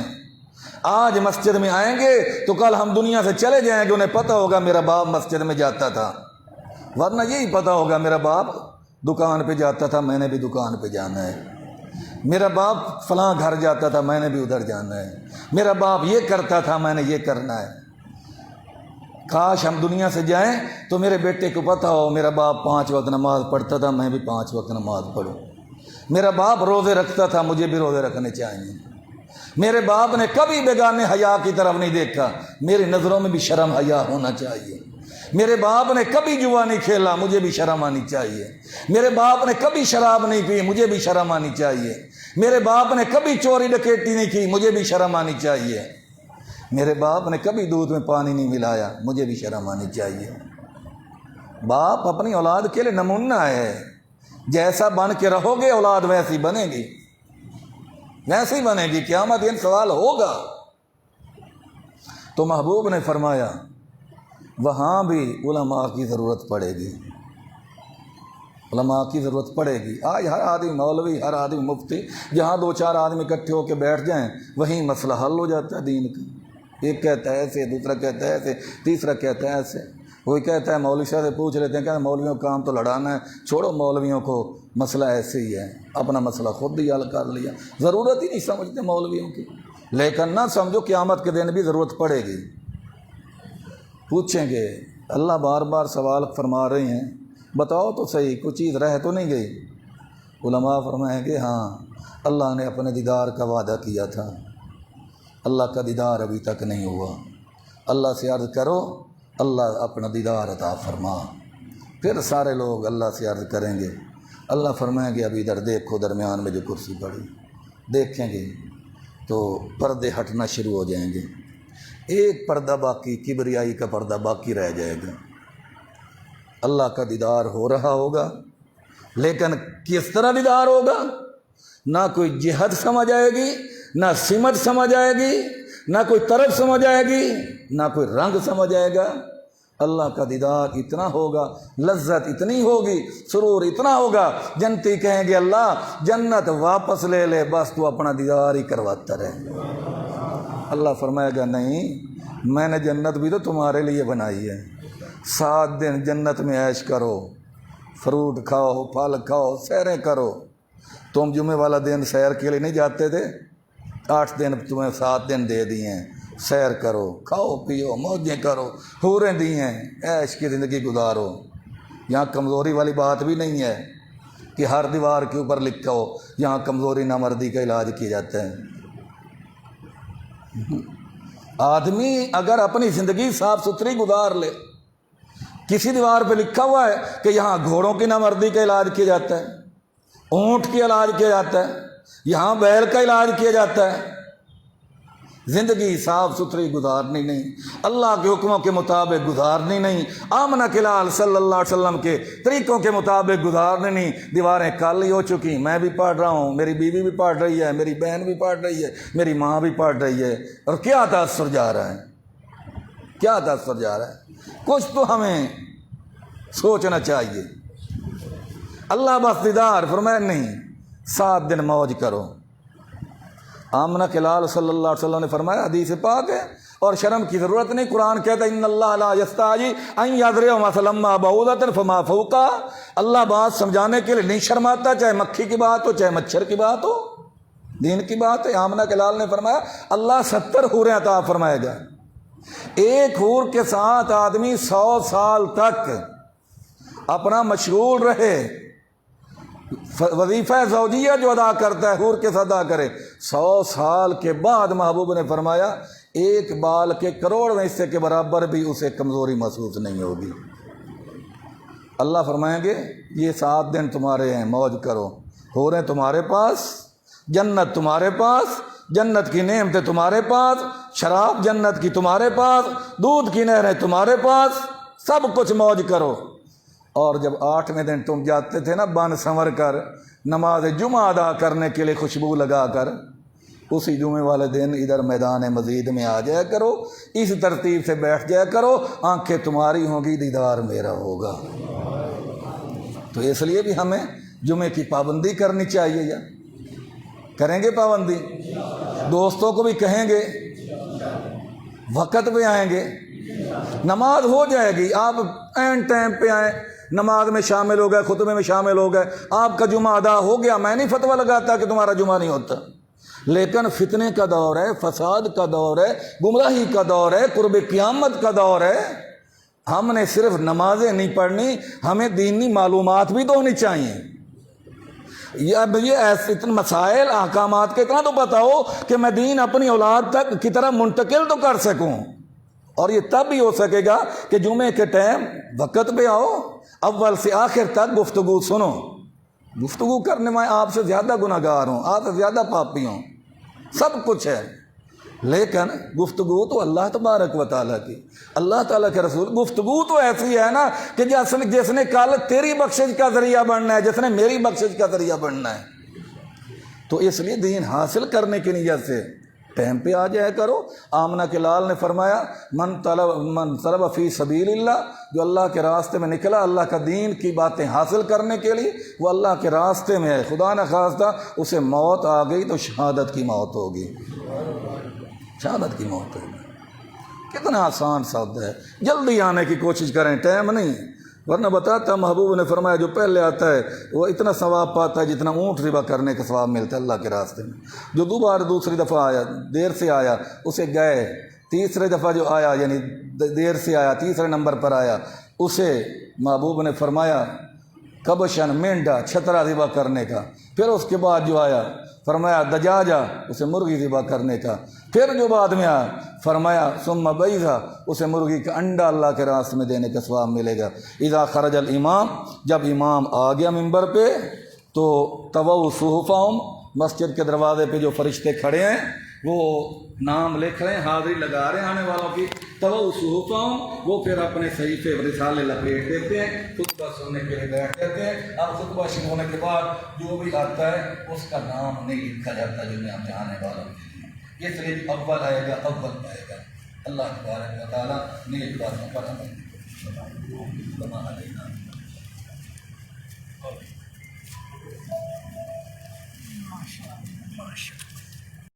آج مسجد میں آئیں گے تو کل ہم دنیا سے چلے جائیں گے، انہیں پتہ ہوگا میرا باپ مسجد میں جاتا تھا، ورنہ یہی پتہ ہوگا میرا باپ دکان پہ جاتا تھا، میں نے بھی دکان پہ جانا ہے، میرا باپ فلاں گھر جاتا تھا، میں نے بھی ادھر جانا ہے، میرا باپ یہ کرتا تھا، میں نے یہ کرنا ہے۔ کاش ہم دنیا سے جائیں تو میرے بیٹے کو پتہ ہو میرا باپ 5 وقت نماز پڑھتا تھا، میں بھی 5 وقت نماز پڑھوں، میرا باپ روزے رکھتا تھا، مجھے بھی روزے رکھنے چاہیے، میرے باپ نے کبھی بیگانے حیا کی طرف نہیں دیکھا، میری نظروں میں بھی شرم حیا ہونا چاہیے، میرے باپ نے کبھی جوا نہیں کھیلا، مجھے بھی شرم آنی چاہیے، میرے باپ نے کبھی شراب نہیں پی، مجھے بھی شرم آنی چاہیے، میرے باپ نے کبھی چوری ڈکیٹی نہیں کی، مجھے بھی شرم آنی چاہیے، میرے باپ نے کبھی دودھ میں پانی نہیں ملایا، مجھے بھی شرم آنی چاہیے۔ باپ اپنی اولاد کے لیے نمونہ ہے، جیسا بن کے رہو گے اولاد ویسی بنے گی، ویسی بنے گی، قیامت دن سوال ہوگا۔ تو محبوب نے فرمایا وہاں بھی علماء کی ضرورت پڑے گی، علماء کی ضرورت پڑے گی۔ آج ہر آدمی مولوی، ہر آدمی مفتی، جہاں 2-4 آدمی اکٹھے ہو کے بیٹھ جائیں وہیں مسئلہ حل ہو جاتا ہے دین کا۔ ایک کہتا ہے ایسے، دوسرا کہتا ہے ایسے، تیسرا کہتا ہے ایسے، کوئی کہتا ہے مولوی صاحب سے پوچھ لیتے ہیں کہ مولویوں کا کام تو لڑانا ہے، چھوڑو مولویوں کو، مسئلہ ایسے ہی ہے، اپنا مسئلہ خود ہی حل کر لیا، ضرورت ہی نہیں سمجھتے مولویوں کی۔ لیکن نہ سمجھو قیامت کے دن بھی ضرورت پڑے گی، پوچھیں گے، اللہ بار بار سوال فرما رہے ہیں، بتاؤ تو صحیح کوئی چیز رہ تو نہیں گئی؟ علماء فرمائیں گے ہاں اللہ نے اپنے دیدار کا وعدہ کیا تھا، اللہ کا دیدار ابھی تک نہیں ہوا، اللہ سے عرض کرو اللہ اپنا دیدار عطا فرما۔ پھر سارے لوگ اللہ سے عرض کریں گے، اللہ فرمائیں گے ابھی ادھر دیکھو درمیان میں جو کرسی پڑی، دیکھیں گے تو پردے ہٹنا شروع ہو جائیں گے، ایک پردہ باقی، کبریائی کا پردہ باقی رہ جائے گا، اللہ کا دیدار ہو رہا ہوگا، لیکن کس طرح دیدار ہوگا؟ نہ کوئی جہت سمجھ آئے گی، نہ سمت سمجھ آئے گی، نہ کوئی طرف سمجھ آئے گی، نہ کوئی رنگ سمجھ آئے گا۔ اللہ کا دیدار اتنا ہوگا، لذت اتنی ہوگی، سرور اتنا ہوگا، جنتی کہیں گے اللہ جنت واپس لے لے، بس تو اپنا دیدار ہی کرواتا رہے۔ اللہ فرمائے گا نہیں، میں نے جنت بھی تو تمہارے لیے بنائی ہے، 7 دن جنت میں عیش کرو، فروٹ کھاؤ، پھل کھاؤ، سیریں کرو۔ تم جمعے والا دن سیر کے لیے نہیں جاتے تھے، 8 دن تمہیں 7 دن دے دیے ہیں، سیر کرو، کھاؤ پیو، موجیں کرو، حوریں دی ہیں، عیش کی زندگی گزارو۔ یہاں کمزوری والی بات بھی نہیں ہے کہ ہر دیوار کے اوپر لکھا ہو یہاں کمزوری نامردی کا علاج کیا جاتا ہے۔ آدمی اگر اپنی زندگی صاف ستھری گزار لے، کسی دیوار پہ لکھا ہوا ہے کہ یہاں گھوڑوں کی نامردی کا علاج کیا جاتا ہے، اونٹ کا علاج کیا جاتا ہے، یہاں بیل کا علاج کیا جاتا ہے، زندگی صاف ستھری گزارنی نہیں، اللہ کے حکموں کے مطابق گزارنی نہیں، آمنہ کے لال صلی اللہ علیہ وسلم کے طریقوں کے مطابق گزارنی نہیں۔ دیواریں کالی ہو چکی، میں بھی پڑھ رہا ہوں، میری بیوی بھی پڑھ رہی ہے، میری بہن بھی پڑھ رہی ہے، میری ماں بھی پڑھ رہی ہے، اور کیا تاثر جا رہا ہے، کیا تاثر جا رہا ہے؟ کچھ تو ہمیں سوچنا چاہیے۔ اللہ بس دیدار فرمایا نہیں، 7 دن موج کرو۔ آمنہ کے لال صلی اللہ علیہ وسلم نے فرمایا، حدیث پاک ہے اور شرم کی ضرورت نہیں، قرآن کہتا ہے ان اللہ لا یستحیی ان یضرب مثلا ما بعوضۃ فما فوقہا، اللہ بات سمجھانے کے لیے نہیں شرماتا، چاہے مکھی کی بات ہو چاہے مچھر کی بات ہو، دین کی بات ہے۔ آمنہ کے لال نے فرمایا اللہ 70 حوریں عطا فرمائے گا، ایک حور کے ساتھ آدمی 100 سال تک اپنا مشغول رہے، وظیفہ زوجیہ جو ادا کرتا ہے حور کے ساتھ ادا کرے، 100 سال کے بعد محبوب نے فرمایا ایک بال کے کروڑویں حصے کے برابر بھی اسے کمزوری محسوس نہیں ہوگی۔ اللہ فرمائیں گے یہ 7 دن تمہارے ہیں، موج کرو، حوریں تمہارے پاس، جنت تمہارے پاس، جنت کی نعمتیں تمہارے پاس، شراب جنت کی تمہارے پاس، دودھ کی نہریں تمہارے پاس، سب کچھ موج کرو۔ اور جب 8ویں دن تم جاتے تھے نا بن سنور کر نماز جمعہ ادا کرنے کے لیے خوشبو لگا کر، اسی جمعے والے دن ادھر میدان مزید میں آ جایا کرو، اس ترتیب سے بیٹھ جایا کرو، آنکھیں تمہاری ہوں گی، دیدار میرا ہوگا۔ تو اس لیے بھی ہمیں جمعے کی پابندی کرنی چاہیے، یا کریں گے پابندی؟ دوستوں کو بھی کہیں گے، وقت پہ آئیں گے، نماز ہو جائے گی، آپ این ٹائم پہ آئیں، نماز میں شامل ہو گئے، خطبے میں شامل ہو گئے، آپ کا جمعہ ادا ہو گیا۔ میں نہیں فتویٰ لگاتا کہ تمہارا جمعہ نہیں ہوتا، لیکن فتنے کا دور ہے، فساد کا دور ہے، گمراہی کا دور ہے، قرب قیامت کا دور ہے۔ ہم نے صرف نمازیں نہیں پڑھنی، ہمیں دینی معلومات بھی تو ہونی چاہیے۔ اب یہ ایسے اتنے مسائل احکامات کے اتنا تو بتاؤ کہ میں دین اپنی اولاد تک کی طرح منتقل تو کر سکوں، اور یہ تب ہی ہو سکے گا کہ جمعے کے ٹائم وقت پہ آؤ، اول سے آخر تک گفتگو سنو۔ گفتگو کرنے میں آپ سے زیادہ گناہ گار ہوں، آپ سے زیادہ پاپی ہوں، سب کچھ ہے، لیکن گفتگو تو اللہ تبارک و تعالیٰ کی، اللہ تعالیٰ کے رسول، گفتگو تو ایسی ہے نا کہ جس نے کل تیری بخشش کا ذریعہ بننا ہے، جس نے میری بخشش کا ذریعہ بننا ہے۔ تو اس لیے دین حاصل کرنے کی نیت سے ٹائم پہ آ جایا کرو۔ آمنہ کے لال نے فرمایا من طلب فی سبیل اللہ، جو اللہ کے راستے میں نکلا اللہ کا دین کی باتیں حاصل کرنے کے لیے، وہ اللہ کے راستے میں ہے، خدا نہ خواستہ اسے موت آ گئی تو شہادت کی موت ہوگی، شہادت کی موت ہوگی۔ کتنا آسان سودا ہے، جلدی آنے کی کوشش کریں، ٹائم نہیں، ورنہ بتاتا محبوب نے فرمایا جو پہلے آتا ہے وہ اتنا ثواب پاتا ہے جتنا اونٹ ذبح کرنے کا ثواب ملتا ہے اللہ کے راستے میں۔ جو دوسری دفعہ آیا، دیر سے آیا، اسے گئے، تیسری دفعہ جو آیا یعنی دیر سے آیا، تیسرے نمبر پر آیا، اسے محبوب نے فرمایا کبشن مینڈا چھترا ذبح کرنے کا۔ پھر اس کے بعد جو آیا فرمایا دجاجہ، اسے مرغی ذبح کرنے کا۔ پھر جو بعد میں آیا فرمایا ثم بیضہ، اسے مرغی کا انڈا اللہ کے راستے میں دینے کا ثواب ملے گا۔ اذا خرج الامام، جب امام آ گیا ممبر پہ تو طووا صحفہم، مسجد کے دروازے پہ جو فرشتے کھڑے ہیں وہ نام لکھ رہے ہیں، حاضری لگا رہے ہیں آنے والوں کی، طووا صحفہم، وہ پھر اپنے صحیفے رسالے لپیٹ دیتے ہیں، خطبہ سننے کے لیے بیٹھ جاتے ہیں۔ اب خطبہ شروع ہونے کے بعد جو بھی آتا ہے اس کا نام نہیں لکھا جاتا جو یہاں پہ آنے والوں کے لیے، اس لیے اول آئے گا اول پائے گا۔ اللہ تبارک و تعالیٰ نیک باتوں پر عمل کرے۔